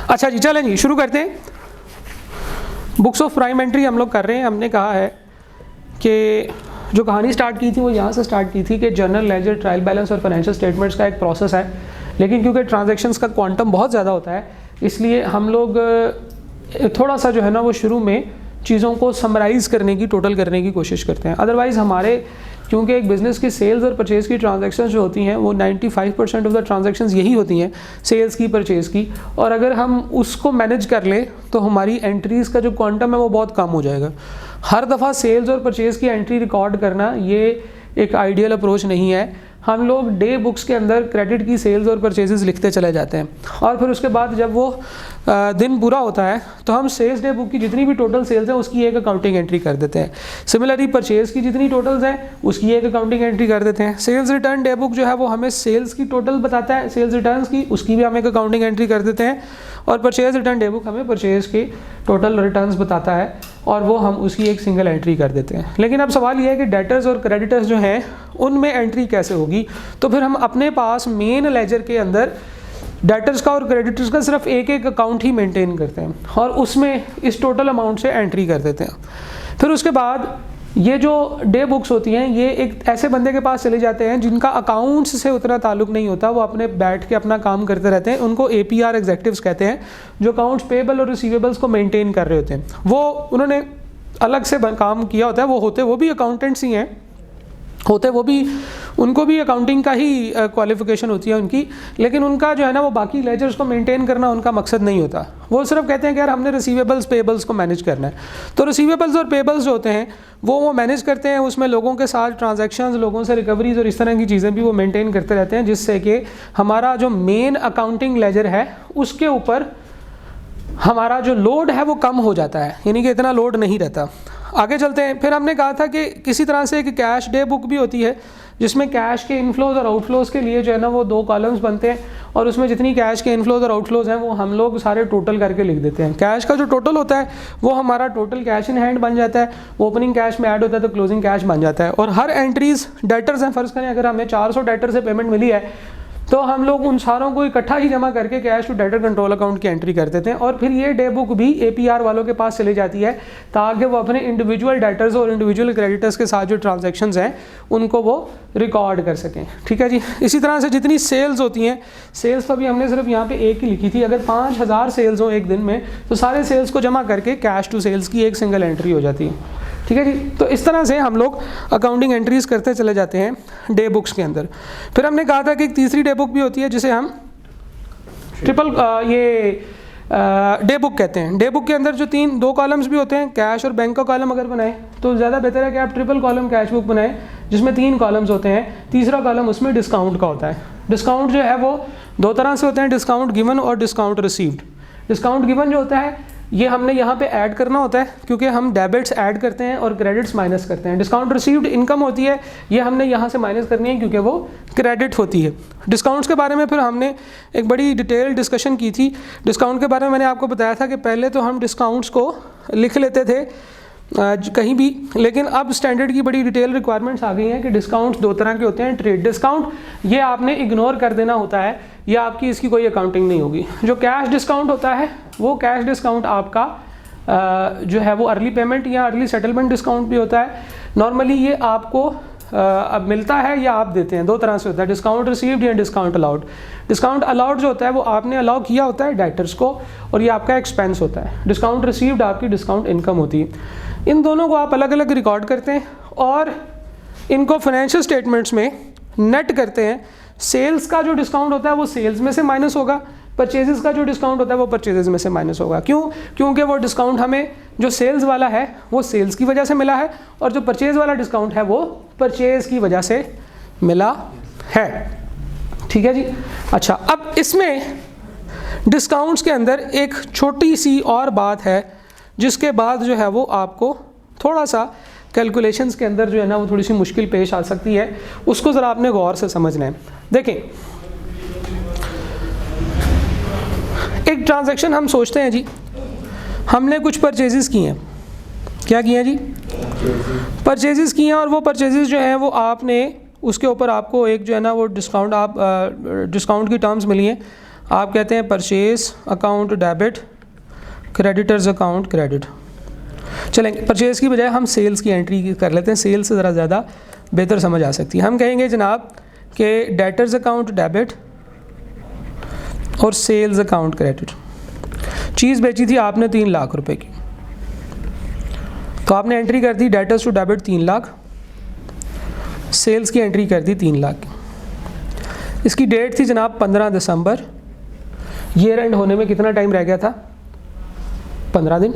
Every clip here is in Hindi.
अच्छा जी, चलें जी शुरू करते हैं। बुक्स ऑफ प्राइम एंट्री हम लोग कर रहे हैं। हमने कहा है कि जो कहानी स्टार्ट की थी वो यहाँ से स्टार्ट की थी कि जर्नल लेजर, ट्रायल बैलेंस और फाइनेंशियल स्टेटमेंट्स का एक प्रोसेस है, लेकिन क्योंकि ट्रांजैक्शंस का क्वांटम बहुत ज़्यादा होता है इसलिए हम लोग थोड़ा सा जो है ना वो शुरू में चीज़ों को समराइज़ करने की, टोटल करने की कोशिश करते हैं। अदरवाइज़ हमारे क्योंकि एक बिज़नेस की सेल्स और परचेज़ की ट्रांजैक्शंस जो होती हैं वो 95% ऑफ द ट्रांजैक्शंस यही होती हैं, सेल्स की, परचेज़ की, और अगर हम उसको मैनेज कर लें तो हमारी एंट्रीज़ का जो क्वांटम है वो बहुत कम हो जाएगा। हर दफ़ा सेल्स और परचेज़ की एंट्री रिकॉर्ड करना ये एक आइडियल अप्रोच नहीं है। हम लोग डे बुक्स के अंदर क्रेडिट की सेल्स और परचेजेस लिखते चले जाते हैं और फिर उसके बाद जब वो दिन पूरा होता है तो हम सेल्स डे बुक की जितनी भी टोटल सेल्स हैं उसकी एक अकाउंटिंग एंट्री कर देते हैं। सिमिलरली परचेज़ की जितनी टोटल्स हैं उसकी एक अकाउंटिंग एंट्री कर देते हैं। सेल्स रिटर्न डे बुक जो है वो हमें सेल्स की टोटल बताता है, सेल्स रिटर्न्स की, उसकी भी हम एक अकाउंटिंग एंट्री कर देते हैं। और परचेज़ रिटर्न डे बुक हमें परचेज़ की टोटल रिटर्न्स बताता है और वो हम उसकी एक सिंगल एंट्री कर देते हैं। लेकिन अब सवाल ये है कि डेटर्स और क्रेडिटर्स जो हैं उनमें एंट्री कैसे होगी। तो फिर हम अपने पास मेन लेजर के अंदर डेटर्स का और क्रेडिटर्स का सिर्फ एक एक अकाउंट ही मेंटेन करते हैं और उसमें इस टोटल अमाउंट से एंट्री कर देते हैं। फिर उसके बाद ये जो डे बुक्स होती हैं ये एक ऐसे बंदे के पास चले जाते हैं जिनका अकाउंट्स से उतना ताल्लुक नहीं होता, वो अपने बैठ के अपना काम करते रहते हैं। उनको APR एग्जेक्टिव्स कहते हैं, जो अकाउंट्स पेबल और रिसीवेबल्स को मेंटेन कर रहे होते हैं। वो उन्होंने अलग से काम किया होता है, वो भी अकाउंटेंट्स ही हैं, उनको भी अकाउंटिंग का ही क्वालिफिकेशन होती है उनकी, लेकिन उनका जो है ना वो बाकी लेजर्स को मेंटेन करना उनका मकसद नहीं होता। वो सिर्फ कहते हैं कि यार हमने रिसीवेबल्स पेबल्स को मैनेज करना है। तो रिसीवेबल्स और पेबल्स जो होते हैं वो मैनेज करते हैं, उसमें लोगों के साथ ट्रांजैक्शंस, लोगों से रिकवरीज और इस तरह की चीज़ें भी वो मेंटेन करते रहते हैं, जिससे कि हमारा जो मेन अकाउंटिंग लेजर है उसके ऊपर हमारा जो लोड है वो कम हो जाता है, यानी कि इतना लोड नहीं रहता। आगे चलते हैं। फिर हमने कहा था कि किसी तरह से एक कैश डे बुक भी होती है जिसमें कैश के इनफ्लोज और आउटफ्लोज के लिए जो है ना वो 2 कॉलम्स बनते हैं और उसमें जितनी कैश के इनफ्लोज और आउटफ्लोज हैं वो हम लोग सारे टोटल करके लिख देते हैं। कैश का जो टोटल होता है वो हमारा टोटल कैश इन हैंड बन जाता है, ओपनिंग कैश में ऐड होता है तो क्लोजिंग कैश बन जाता है। और हर एंट्रीज डेटर्स हैं, फ़र्ज़ करें अगर हमें 400 डेटर से पेमेंट मिली है तो हम लोग उन सारों को इकट्ठा ही जमा करके cash to debtor control account की एंट्री कर देते हैं और फिर ये डे बुक भी APR वालों के पास चली जाती है ताकि वो अपने इंडिविजुअल डेटर्स और इंडिविजुअल क्रेडिटर्स के साथ जो ट्रांजैक्शंस हैं उनको वो रिकॉर्ड कर सकें। ठीक है जी। इसी तरह से जितनी सेल्स होती हैं, सेल्स तो भी हमने सिर्फ यहाँ पे एक ही लिखी थी, अगर 5000 सेल्स हो एक दिन में तो सारे सेल्स को जमा करके कैश टू सेल्स की एक सिंगल एंट्री हो जाती है। ठीक है जी। तो इस तरह से हम लोग अकाउंटिंग एंट्रीज करते चले जाते हैं डे बुक्स के अंदर। फिर हमने कहा था कि एक तीसरी डे बुक भी होती है जिसे हम ट्रिपल डे बुक कहते हैं। डे बुक के अंदर जो 2 कॉलम्स भी होते हैं, कैश और बैंक का कॉलम अगर बनाएं तो ज़्यादा बेहतर है कि आप ट्रिपल कॉलम कैश बुक बनाएं जिसमें 3 कॉलम्स होते हैं। तीसरा कॉलम उसमें डिस्काउंट का होता है। डिस्काउंट जो है वो 2 तरह से होते हैं, डिस्काउंट गिवन और डिस्काउंट रिसीव्ड। डिस्काउंट गिवन जो होता है ये हमने यहाँ पे ऐड करना होता है क्योंकि हम डेबिट्स ऐड करते हैं और क्रेडिट्स माइनस करते हैं। डिस्काउंट रिसीव्ड इनकम होती है, ये हमने यहाँ से माइनस करनी है क्योंकि वो क्रेडिट होती है। डिस्काउंट्स के बारे में फिर हमने एक बड़ी डिटेल डिस्कशन की थी। डिस्काउंट के बारे में मैंने आपको बताया था कि पहले तो हम डिस्काउंट्स को लिख लेते थे कहीं भी, लेकिन अब स्टैंडर्ड की बड़ी डिटेल रिक्वायरमेंट्स आ गई हैं कि डिस्काउंट्स 2 तरह के होते हैं। ट्रेड डिस्काउंट ये आपने इग्नोर कर देना होता है, या आपकी इसकी कोई अकाउंटिंग नहीं होगी। जो कैश डिस्काउंट होता है वो कैश डिस्काउंट आपका जो है वो अर्ली पेमेंट या अर्ली सेटलमेंट डिस्काउंट भी होता है। नॉर्मली ये आपको अब मिलता है या आप देते हैं, 2 तरह से होता है, डिस्काउंट रिसीव्ड या डिस्काउंट अलाउड। डिस्काउंट अलाउड जो होता है वो आपने अलाउ किया होता है डेटर्स को और ये आपका एक्सपेंस होता है। डिस्काउंट रिसीव्ड आपकी डिस्काउंट इनकम होती है। इन दोनों को आप अलग अलग रिकॉर्ड करते हैं और इनको फाइनेंशियल स्टेटमेंट्स में नेट करते हैं। सेल्स का जो डिस्काउंट होता है वो सेल्स में से माइनस होगा, परचेजेस का जो डिस्काउंट होता है वो परचेजेस में से माइनस होगा। क्यों? क्योंकि वो डिस्काउंट हमें जो सेल्स वाला है वो सेल्स की वजह से मिला है और जो परचेज वाला डिस्काउंट है वो परचेज की वजह से मिला है। ठीक है जी। अच्छा, अब इसमें डिस्काउंट्स के अंदर एक छोटी सी और बात है जिसके बाद जो है वो आपको थोड़ा सा कैलकुलेशंस के अंदर जो है ना वो थोड़ी सी मुश्किल पेश आ सकती है, उसको ज़रा आपने गौर से समझना है। देखें, एक ट्रांजैक्शन हम सोचते हैं जी, हमने कुछ परचेजेस किए हैं। क्या किए हैं जी? परचेजेस किए हैं और वो परचेजेस जो हैं वो आपने उसके ऊपर आपको एक जो है ना वो डिस्काउंट की टर्म्स मिली हैं। आप कहते हैं purchase account debit, creditors account credit. चलें, परचेज़ की बजाय हम सेल्स की एंट्री कर लेते हैं, सेल्स से ज़रा ज़्यादा बेहतर समझ आ सकती है। हम कहेंगे जनाब कि डेटर्स अकाउंट डेबिट और सेल्स अकाउंट क्रेडिट। चीज़ बेची थी आपने 3 लाख रुपए की, तो आपने एंट्री कर दी debtors to debit 3 lakh, sales की एंट्री कर दी 3 लाख की। इसकी डेट थी जनाब 15 दिसंबर। ईयर एंड होने में कितना टाइम रह गया था? 15 दिन,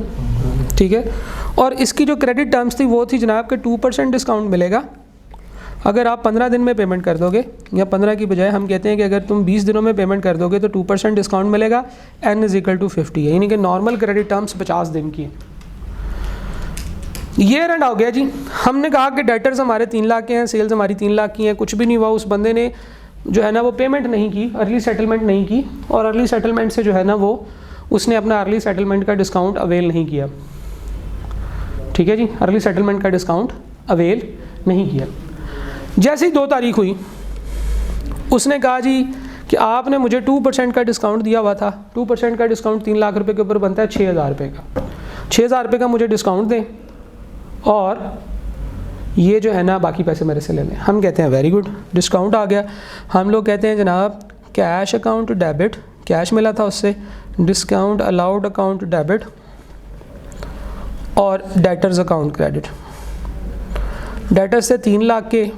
ठीक है। और इसकी जो क्रेडिट टर्म्स थी वो थी जनाब के 2% डिस्काउंट मिलेगा अगर आप 15 दिन में पेमेंट कर दोगे, या 15 की बजाय हम कहते हैं कि अगर तुम 20 दिनों में पेमेंट कर दोगे तो 2% डिस्काउंट मिलेगा। n = 50 है, यानी कि नॉर्मल क्रेडिट टर्म्स 50 दिन की है। ईयर एंड आ गया जी, हमने कहा कि डेटर्स हमारे 3 लाख के हैं, सेल्स हमारी 3 लाख की हैं, कुछ भी नहीं हुआ। उस बंदे ने जो है ना वो पेमेंट नहीं की, अर्ली सेटलमेंट नहीं की, और अर्ली सेटलमेंट से जो है ना वो उसने अपना अर्ली सेटलमेंट का डिस्काउंट अवेल नहीं किया, ठीक है जी। अर्ली सेटलमेंट का डिस्काउंट अवेल नहीं किया। जैसे ही 2 तारीख हुई, उसने कहा जी कि आपने मुझे 2% का डिस्काउंट दिया हुआ था। 2% का डिस्काउंट 3 लाख रुपए के ऊपर बनता है 6,000 रुपये का। 6,000 रुपये का मुझे डिस्काउंट दें और ये जो है ना बाकी पैसे मेरे से ले लें। हम कहते हैं वेरी गुड, डिस्काउंट आ गया। हम लोग कहते हैं जनाब कैश अकाउंट डेबिट, कैश मिला था उससे, डिस्काउंट अलाउड अकाउंट डेबिट और डेटर्स अकाउंट क्रेडिट। डेटर्स से 3 लाख के,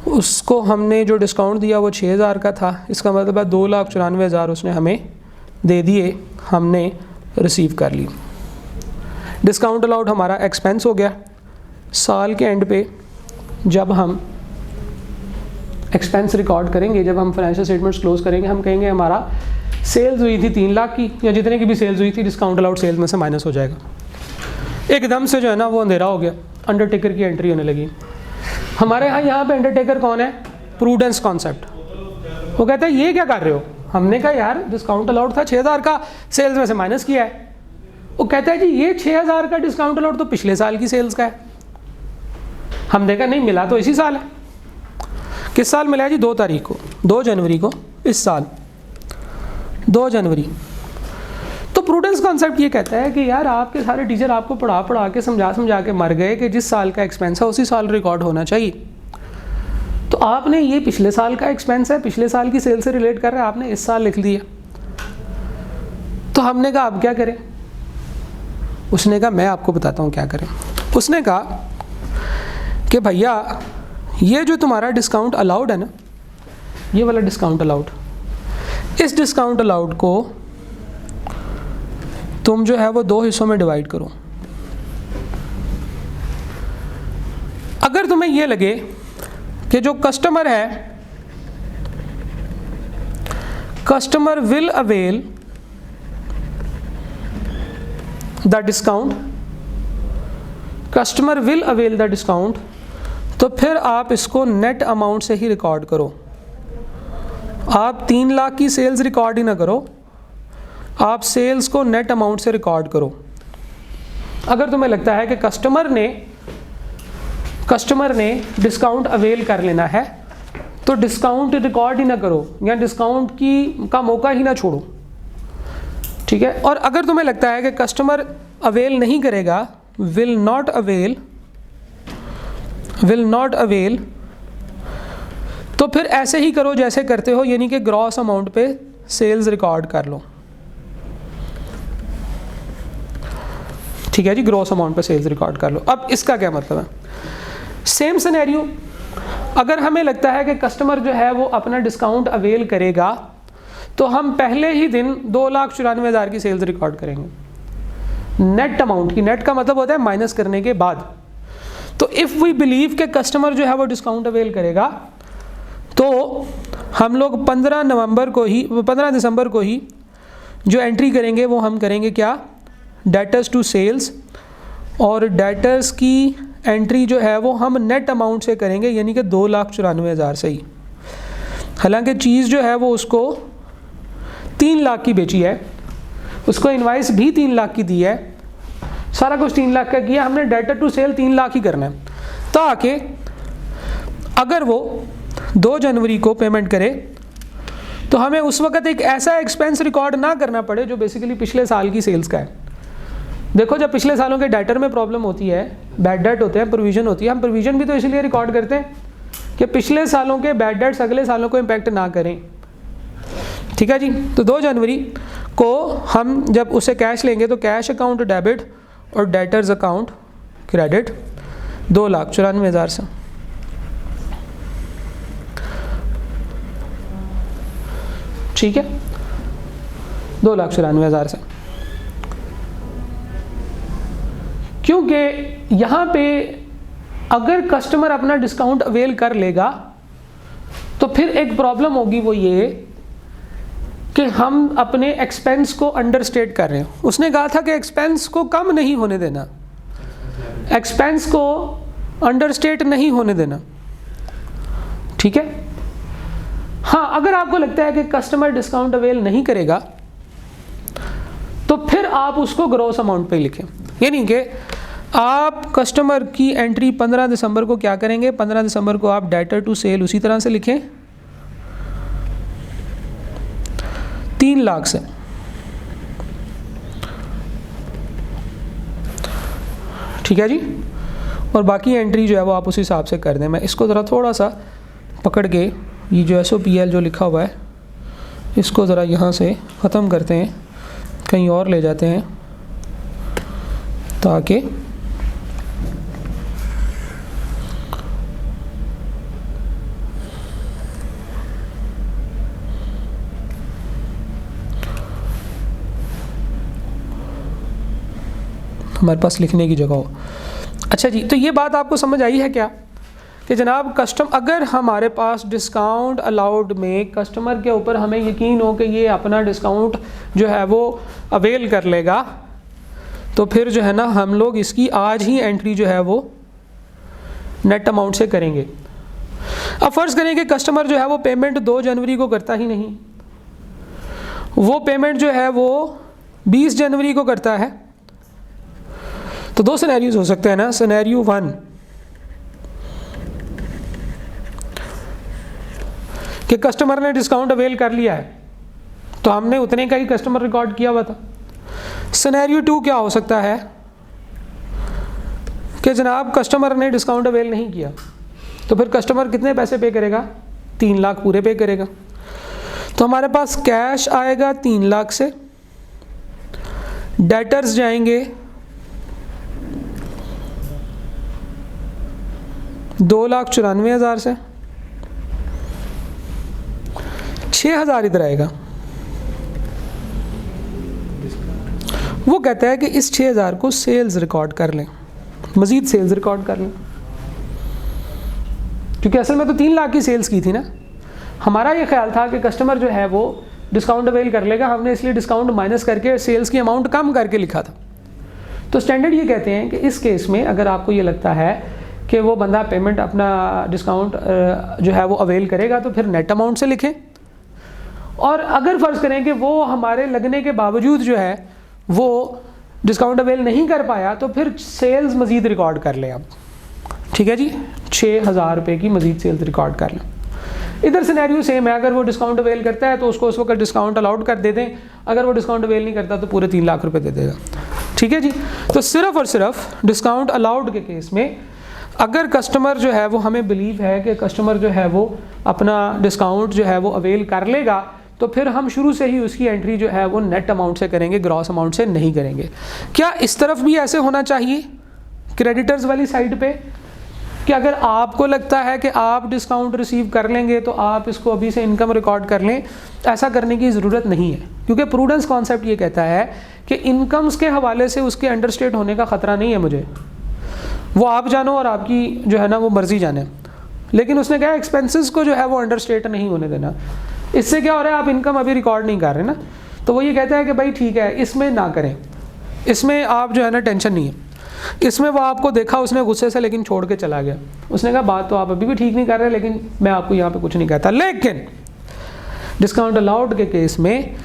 उसको हमने जो डिस्काउंट दिया वो 6,000 का था। इसका मतलब है 2,94,000 उसने हमें दे दिए, हमने रिसीव कर ली। डिस्काउंट अलाउड हमारा एक्सपेंस हो गया। साल के एंड पे जब हम एक्सपेंस रिकॉर्ड करेंगे, जब हम फाइनेंशियल स्टेटमेंट्स क्लोज करेंगे, हम कहेंगे हमारा सेल्स हुई थी 3 लाख की, या जितने की भी सेल्स हुई थी, डिस्काउंट अलाउड सेल्स में से माइनस हो जाएगा। एकदम से जो है ना वो अंधेरा हो गया, अंडरटेकर की एंट्री होने लगी। हमारे यहाँ पे अंडरटेकर कौन है? Prudence concept. वो कहता है ये क्या कर रहे हो? हमने कहा यार डिस्काउंट अलाउड था 6,000 का, सेल्स में से माइनस किया है। वो कहता है जी ये 6,000 का डिस्काउंट अलाउड तो पिछले साल की सेल्स का है। हम देखा नहीं, मिला तो इसी साल है। किस साल मिला है जी? 2 तारीख को, 2 जनवरी को, इस साल 2 जनवरी। तो प्रूडेंस कॉन्सेप्ट ये कहता है कि यार आपके सारे टीचर आपको पढ़ा के समझा के मर गए कि जिस साल का एक्सपेंस है उसी साल रिकॉर्ड होना चाहिए। तो आपने ये पिछले साल का एक्सपेंस है, पिछले साल की सेल से रिलेट कर रहा है, आपने इस साल लिख दिया। तो हमने कहा अब क्या करें? उसने कहा मैं आपको बताता हूँ क्या करें। उसने कहा कि भैया ये जो तुम्हारा डिस्काउंट अलाउड है ना, ये वाला डिस्काउंट अलाउड, इस डिस्काउंट अलाउड को तुम जो है वो 2 हिस्सों में डिवाइड करो। अगर तुम्हें ये लगे कि जो कस्टमर है, customer will avail the discount, customer will avail the discount, तो फिर आप इसको नेट अमाउंट से ही रिकॉर्ड करो। आप 3 लाख की सेल्स रिकॉर्ड ही ना करो, आप सेल्स को नेट अमाउंट से रिकॉर्ड करो। अगर तुम्हें लगता है कि कस्टमर ने डिस्काउंट अवेल कर लेना है तो डिस्काउंट रिकॉर्ड ही ना करो, या डिस्काउंट का मौका ही ना छोड़ो, ठीक है। और अगर तुम्हें लगता है कि कस्टमर अवेल नहीं करेगा, विल नॉट अवेल, तो फिर ऐसे ही करो जैसे करते हो, यानी कि ग्रॉस अमाउंट पे सेल्स रिकॉर्ड कर लो, ठीक है जी। ग्रॉस अमाउंट पे सेल्स रिकॉर्ड कर लो। अब इसका क्या मतलब है? सेम सिनेरियो, अगर हमें लगता है कि कस्टमर जो है वो अपना डिस्काउंट अवेल करेगा तो हम पहले ही दिन 2,94,000 की सेल्स रिकॉर्ड करेंगे नेट अमाउंट की। नेट का मतलब होता है माइनस करने के बाद। तो इफ़ वी बिलीव कि कस्टमर जो है वो डिस्काउंट अवेल करेगा, तो हम लोग 15 दिसंबर को ही जो एंट्री करेंगे वो हम करेंगे क्या? डेटर्स टू सेल्स, और डेटर्स की एंट्री जो है वो हम नेट अमाउंट से करेंगे, यानी कि 2,94,000 से ही। हालांकि चीज़ जो है वो उसको 3 लाख की बेची है, उसको इनवाइस भी 3 लाख की दी है, सारा कुछ 3 लाख का किया, हमने डेटर टू सेल 3 लाख ही करना है, ताकि अगर वो 2 जनवरी को पेमेंट करे तो हमें उस वक्त एक ऐसा एक्सपेंस रिकॉर्ड ना करना पड़े जो बेसिकली पिछले साल की सेल्स का है। देखो जब पिछले सालों के डेटर में प्रॉब्लम होती है, बैड डेट होते हैं, प्रोविजन होती है, हम प्रोविजन भी तो इसलिए रिकॉर्ड करते हैं कि पिछले सालों के बैड डेट्स अगले सालों को इम्पैक्ट ना करें। ठीक है जी। तो 2 जनवरी को हम जब उसे कैश लेंगे तो कैश अकाउंट डेबिट और डेटर्स अकाउंट क्रेडिट 2,94,000 से। ठीक है, 2,94,000 से, क्योंकि यहाँ पे अगर कस्टमर अपना डिस्काउंट अवेल कर लेगा तो फिर एक प्रॉब्लम होगी, वो ये कि हम अपने एक्सपेंस को अंडरस्टेट कर रहे हैं। उसने कहा था कि एक्सपेंस को कम नहीं होने देना, एक्सपेंस को अंडरस्टेट नहीं होने देना। ठीक है। हाँ, अगर आपको लगता है कि कस्टमर डिस्काउंट अवेल नहीं करेगा तो फिर आप उसको ग्रॉस अमाउंट पे लिखें, यानी कि आप कस्टमर की एंट्री 15 दिसंबर को क्या करेंगे, 15 दिसंबर को आप डेटर टू सेल उसी तरह से लिखें 3 लाख से। ठीक है जी। और बाकी एंट्री जो है वो आप उस हिसाब से कर दें। मैं इसको ज़रा थोड़ा सा पकड़ के, ये जो SOPL जो लिखा हुआ है इसको ज़रा यहाँ से ख़त्म करते हैं, कहीं और ले जाते हैं ताकि हमारे पास लिखने की जगह हो। अच्छा जी, तो ये बात आपको समझ आई है क्या कि जनाब अगर हमारे पास डिस्काउंट अलाउड में कस्टमर के ऊपर हमें यकीन हो कि ये अपना डिस्काउंट जो है वो अवेल कर लेगा, तो फिर जो है ना हम लोग इसकी आज ही एंट्री जो है वो नेट अमाउंट से करेंगे। अब फ़र्ज़ करें कि कस्टमर जो है वो पेमेंट 2 जनवरी को करता ही नहीं, वो पेमेंट जो है वो 20 जनवरी को करता है। तो 2 सिनेरियोज हो सकते हैं ना। सिनेरियो 1 कि कस्टमर ने डिस्काउंट अवेल कर लिया है तो हमने उतने का ही कस्टमर रिकॉर्ड किया हुआ था। सिनेरियो 2 क्या हो सकता है कि जनाब कस्टमर ने डिस्काउंट अवेल नहीं किया, तो फिर कस्टमर कितने पैसे पे करेगा, 3 लाख पूरे पे करेगा। तो हमारे पास कैश आएगा 3 लाख से, डेटर्स जाएंगे 2,94,000 से, 6,000 इधर आएगा। वो कहता है कि इस 6,000 को सेल्स रिकॉर्ड कर लें, मज़ीद सेल्स रिकॉर्ड कर लें, क्योंकि असल में तो 3 लाख की सेल्स की थी ना। हमारा ये ख्याल था कि कस्टमर जो है वो डिस्काउंट अवेल कर लेगा, हमने इसलिए डिस्काउंट माइनस करके सेल्स की अमाउंट कम करके लिखा था। तो स्टैंडर्ड ये कहते हैं कि इस केस में अगर आपको ये लगता है कि वो बंदा पेमेंट अपना डिस्काउंट जो है वो अवेल करेगा तो फिर नेट अमाउंट से लिखें, और अगर फ़र्ज़ करें कि वो हमारे लगने के बावजूद जो है वो डिस्काउंट अवेल नहीं कर पाया तो फिर सेल्स मज़ीद रिकॉर्ड कर लें आप। ठीक है जी, 6,000 रुपये की मज़ीद सेल्स रिकॉर्ड कर लें। इधर सिनेरियो सेम है, अगर वो डिस्काउंट अवेल करता है तो उसको उस वक्त डिस्काउंट अलाउड कर दे दें, अगर वो डिस्काउंट अवेल नहीं करता तो पूरे 3 लाख रुपए दे देगा। ठीक है जी। तो सिर्फ़ और सिर्फ डिस्काउंट अलाउड के केस में अगर कस्टमर जो है वो हमें बिलीव है कि कस्टमर जो है वो अपना डिस्काउंट जो है वो अवेल कर लेगा, तो फिर हम शुरू से ही उसकी एंट्री जो है वो नेट अमाउंट से करेंगे, ग्रॉस अमाउंट से नहीं करेंगे। क्या इस तरफ भी ऐसे होना चाहिए क्रेडिटर्स वाली साइड पे कि अगर आपको लगता है कि आप डिस्काउंट रिसीव कर लेंगे तो आप इसको अभी से इनकम रिकॉर्ड कर लें? ऐसा करने की ज़रूरत नहीं है, क्योंकि प्रूडेंस कॉन्सेप्ट ये कहता है कि इनकम्स के हवाले से उसके अंडरस्टेट होने का ख़तरा नहीं है मुझे, वो आप जानो और आपकी जो है ना वो मर्ज़ी जाने। लेकिन उसने कहा एक्सपेंसेस को जो है वो अंडरस्टेट नहीं होने देना। इससे क्या हो रहा है, आप इनकम अभी रिकॉर्ड नहीं कर रहे ना, तो वो ये कहता है कि भाई ठीक है इसमें ना करें, इसमें आप जो है ना टेंशन नहीं है। इसमें वो आपको देखा उसने गुस्से से लेकिन छोड़ के चला गया, उसने कहा बात तो आप अभी भी ठीक नहीं कर रहे, लेकिन मैं आपको यहाँ पे कुछ नहीं कहता। लेकिन डिस्काउंट अलाउड के केस में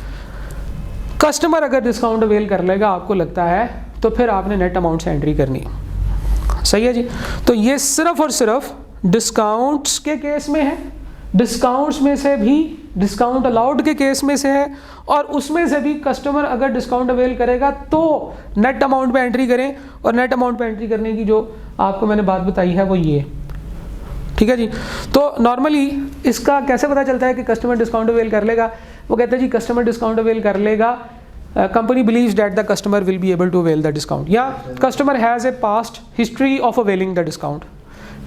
कस्टमर अगर डिस्काउंट अवेल कर लेगा आपको लगता है, तो फिर आपने नेट अमाउंट से एंट्री करनी है। सही है जी। तो ये सिर्फ और सिर्फ डिस्काउंट्स के केस में है। डिस्काउंट्स में से भी डिस्काउंट अलाउड के केस में से है, और उसमें से भी कस्टमर अगर डिस्काउंट अवेल करेगा तो नेट अमाउंट पे एंट्री करें, और नेट अमाउंट पे एंट्री करने की जो आपको मैंने बात बताई है वो ये, ठीक है जी। तो नॉर्मली इसका कैसे पता चलता है कि कस्टमर डिस्काउंट अवेल कर लेगा? वो कहते हैं जी कस्टमर डिस्काउंट अवेल कर लेगा, company believes that the customer will be able to avail the discount, या customer has a past history of availing the discount,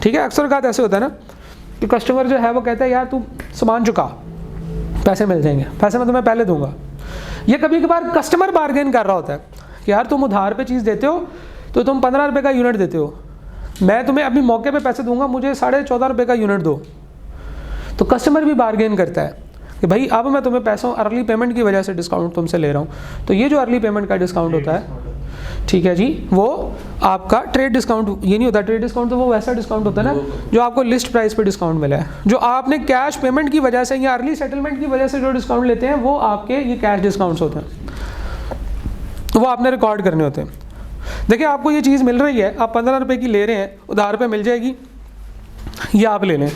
ठीक है। अक्सर बात ऐसे होता है ना कि कस्टमर जो है वो कहता है यार तू सामान चुका, पैसे मिल जाएंगे, पैसे मैं तुम्हें पहले दूंगा। ये कभी कभार कस्टमर बार्गेन कर रहा होता है कि यार तुम उधार पे चीज़ देते हो तो तुम 15 रुपये का यूनिट देते हो, मैं तुम्हें अभी मौके पे पैसे दूंगा, मुझे 14.5 रुपये का यूनिट दो। तो कस्टमर भी बार्गेन करता है कि भाई अब मैं तुम्हें पैसों अर्ली पेमेंट की वजह से डिस्काउंट तुमसे ले रहा हूँ। तो ये जो अर्ली पेमेंट का डिस्काउंट होता है, ठीक है जी, वो आपका ट्रेड डिस्काउंट ये नहीं होता। ट्रेड डिस्काउंट तो वो वैसा डिस्काउंट होता है ना जो आपको लिस्ट प्राइस पे डिस्काउंट मिला है। जो आपने कैश पेमेंट की वजह से या अर्ली सेटलमेंट की वजह से जो डिस्काउंट लेते हैं वो आपके ये कैश डिस्काउंट्स होते हैं, वो आपने रिकॉर्ड करने होते हैं। देखिए आपको ये चीज़ मिल रही है, आप 15 रुपये की ले रहे हैं, उधार पे मिल जाएगी, ये आप ले लें।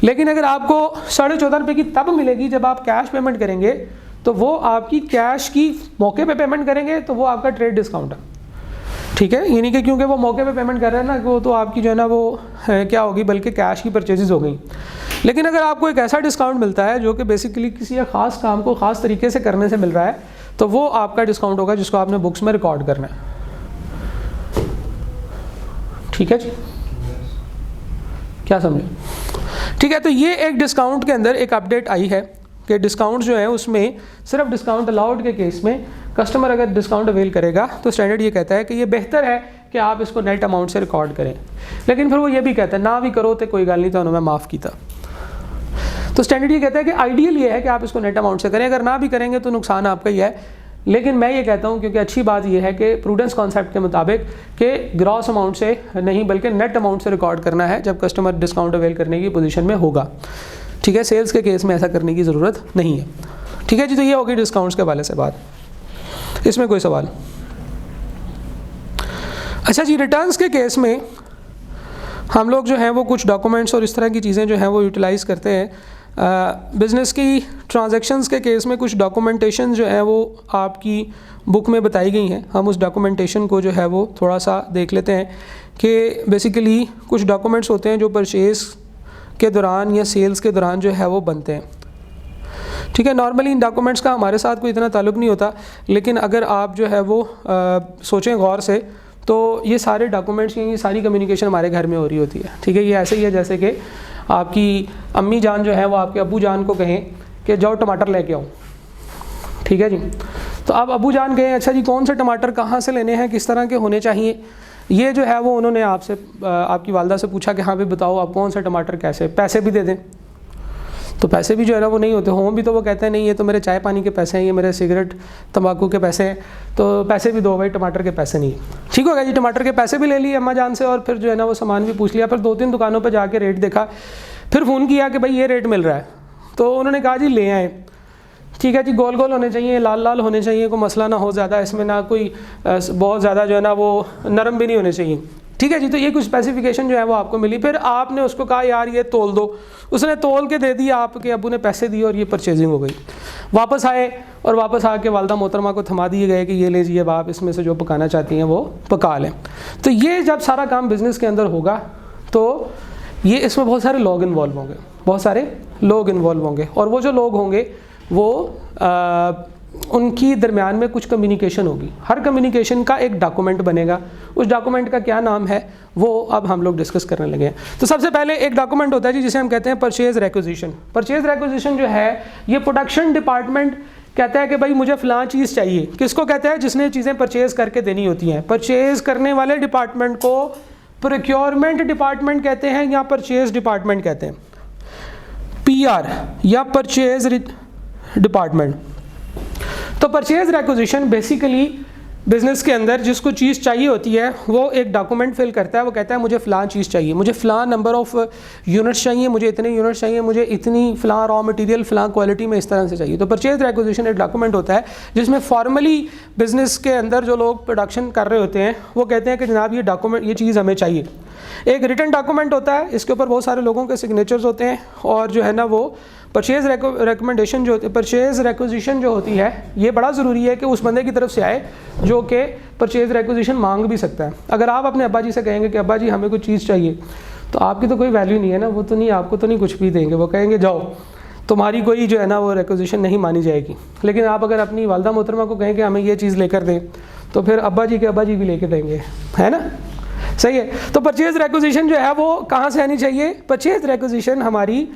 लेकिन अगर आपको 14.5 रुपये की तब मिलेगी जब आप कैश पेमेंट करेंगे, तो वो आपकी कैश की मौके पे पेमेंट करेंगे, तो वो आपका ट्रेड डिस्काउंट है, ठीक है। यानी कि क्योंकि वो मौके पे पेमेंट कर रहे हैं ना, वो तो आपकी जो है ना वो क्या होगी, बल्कि कैश की परचेजेज हो गई। लेकिन अगर आपको एक ऐसा डिस्काउंट मिलता है जो कि बेसिकली किसी ख़ास काम को ख़ास तरीके से करने से मिल रहा है, तो वो आपका डिस्काउंट होगा जिसको आपने बुक्स में रिकॉर्ड करना है, ठीक है जी, क्या समझे? ठीक है। तो ये एक डिस्काउंट के अंदर एक अपडेट आई है कि डिस्काउंट जो है उसमें सिर्फ डिस्काउंट अलाउड के केस में कस्टमर अगर डिस्काउंट अवेल करेगा तो स्टैंडर्ड ये कहता है कि ये बेहतर है कि आप इसको नेट अमाउंट से रिकॉर्ड करें। लेकिन फिर वो ये भी कहता है ना भी करो तो कोई गल नहीं, तो उन्होंने माफ़ किया। तो स्टैंडर्ड ये कहता है कि आइडियल ये है कि आप इसको नेट अमाउंट से करें, अगर ना भी करेंगे तो नुकसान आपका ही है। लेकिन मैं ये कहता हूँ क्योंकि अच्छी बात ये है कि प्रूडेंस कॉन्सेप्ट के मुताबिक कि ग्रॉस अमाउंट से नहीं बल्कि नेट अमाउंट से रिकॉर्ड करना है जब कस्टमर डिस्काउंट अवेल करने की पोजीशन में होगा, ठीक है। सेल्स के केस में ऐसा करने की ज़रूरत नहीं है, ठीक है जी। तो ये होगी डिस्काउंट्स के हवाले से बात। इसमें कोई सवाल? अच्छा जी, रिटर्न्स के केस में हम लोग जो हैं वो कुछ डॉक्यूमेंट्स और इस तरह की चीज़ें जो हैं वो यूटिलाइज़ करते हैं। बिज़नेस की ट्रांजैक्शंस के केस में कुछ डॉक्यूमेंटेशन जो है वो आपकी बुक में बताई गई हैं। हम उस डॉक्यूमेंटेशन को जो है वो थोड़ा सा देख लेते हैं कि बेसिकली कुछ डॉक्यूमेंट्स होते हैं जो परचेज़ के दौरान या सेल्स के दौरान जो है वो बनते हैं, ठीक है। नॉर्मली इन डॉक्यूमेंट्स का हमारे साथ कोई इतना ताल्लुक़ नहीं होता, लेकिन अगर आप जो है वो सोचें गौर से तो ये सारे डॉक्यूमेंट्स की ये सारी कम्युनिकेशन हमारे घर में हो रही होती है, ठीक है। ये ऐसे ही है जैसे कि आपकी अम्मी जान जो है वो आपके अब्बू जान को कहें कि जाओ टमाटर लेके आओ, ठीक है जी। तो अब अब्बू जान कहें अच्छा जी कौन से टमाटर कहाँ से लेने हैं, किस तरह के होने चाहिए, ये जो है वो उन्होंने आपसे आपकी वालदा से पूछा कि हाँ भाई बताओ आप कौन सा टमाटर कैसे, पैसे भी दे दें। तो पैसे भी जो है ना वो नहीं होते, हों भी तो वो कहते हैं नहीं ये तो मेरे चाय पानी के पैसे हैं, ये मेरे सिगरेट तंबाकू के पैसे हैं, तो पैसे भी दो भाई, टमाटर के पैसे नहीं। ठीक हो गया जी, टमाटर के पैसे भी ले लिए अम्मा जान से, और फिर जो है ना वो सामान भी पूछ लिया, फिर 2-3 दुकानों पर जाके रेट देखा, फिर फ़ोन किया कि भाई ये रेट मिल रहा है, तो उन्होंने कहा जी ले आए, ठीक है जी। गोल गोल होने चाहिए, लाल लाल होने चाहिए, कोई मसला ना हो ज़्यादा इसमें, ना कोई बहुत ज़्यादा जो है ना वो नरम भी नहीं होने चाहिए, ठीक है जी। तो ये कुछ स्पेसिफिकेशन जो है वो आपको मिली, फिर आपने उसको कहा यार ये तोल दो, उसने तोल के दे दिया, आपके अब्बू ने पैसे दिए और ये परचेजिंग हो गई। वापस आए और वापस आके वालदा मोहतरमा को थमा दिए गए कि ये ले जाइए आप इसमें से जो पकाना चाहती हैं वो पका लें। तो ये जब सारा काम बिज़नेस के अंदर होगा तो ये इसमें बहुत सारे लोग इन्वॉल्व होंगे, बहुत सारे लोग इन्वॉल्व होंगे, और वो जो लोग होंगे वो उनकी दरमियान में कुछ कम्युनिकेशन होगी, हर कम्युनिकेशन का एक डॉक्यूमेंट बनेगा, उस डॉक्यूमेंट का क्या नाम है वो अब हम लोग डिस्कस करने लगे हैं। तो सबसे पहले एक डॉक्यूमेंट होता है जी जिसे हम कहते हैं परचेज़ रिक्विजिशन। परचेज़ रिक्विजिशन जो है ये प्रोडक्शन डिपार्टमेंट कहता है कि भाई मुझे फ़लाँ चीज़ चाहिए, किसको कहता है, जिसने चीज़ें परचेज़ करके देनी होती हैं। परचेज़ करने वाले डिपार्टमेंट को प्रोक्योरमेंट डिपार्टमेंट कहते हैं या परचेज़ डिपार्टमेंट कहते हैं, PR या परचेज़ डिपार्टमेंट। तो परचेज़ रिक्विजिशन बेसिकली बिज़नेस के अंदर जिसको चीज़ चाहिए होती है वो एक डॉक्यूमेंट फिल करता है, वो कहता है मुझे फ़लाँ चीज़ चाहिए, मुझे फ़लाँ नंबर ऑफ़ यूनिट्स चाहिए, मुझे इतने यूनिट्स चाहिए, मुझे इतनी फ़लाँ रॉ मटेरियल फ़लाँ क्वालिटी में इस तरह से चाहिए। तो परचेज़ रिक्विजिशन एक डॉक्यूमेंट होता है जिसमें फॉर्मली बिज़नेस के अंदर जो लोग प्रोडक्शन कर रहे होते हैं वो कहते हैं कि जनाब ये डॉक्यूमेंट, ये चीज़ हमें चाहिए। एक रिटन डॉक्यूमेंट होता है, इसके ऊपर बहुत सारे लोगों के सिग्नेचर्स होते हैं और जो है ना वो परचेज़ रिकमेंडेशन जो होती है, परचेज़ रिक्विजिशन जो होती है, ये बड़ा ज़रूरी है कि उस बंदे की तरफ से आए जो कि परचेज़ रिक्विजिशन मांग भी सकता है। अगर आप अपने अब्बा जी से कहेंगे कि अब्बा जी हमें कुछ चीज़ चाहिए, तो आपकी तो कोई वैल्यू नहीं है ना, वो तो नहीं, आपको तो नहीं कुछ भी देंगे, वो कहेंगे जाओ, तुम्हारी कोई जो है ना वो रिक्विजिशन नहीं मानी जाएगी। लेकिन आप अगर अपनी वालदा मोहतरमा को कहें कि हमें ये चीज़ लेकर दें, तो फिर अब्बा जी के अब्बा जी भी लेके देंगे, है ना, सही है। तो परचेज़ रिक्विजिशन जो है वो कहाँ से आनी चाहिए? परचेज़ रिक्विजिशन हमारी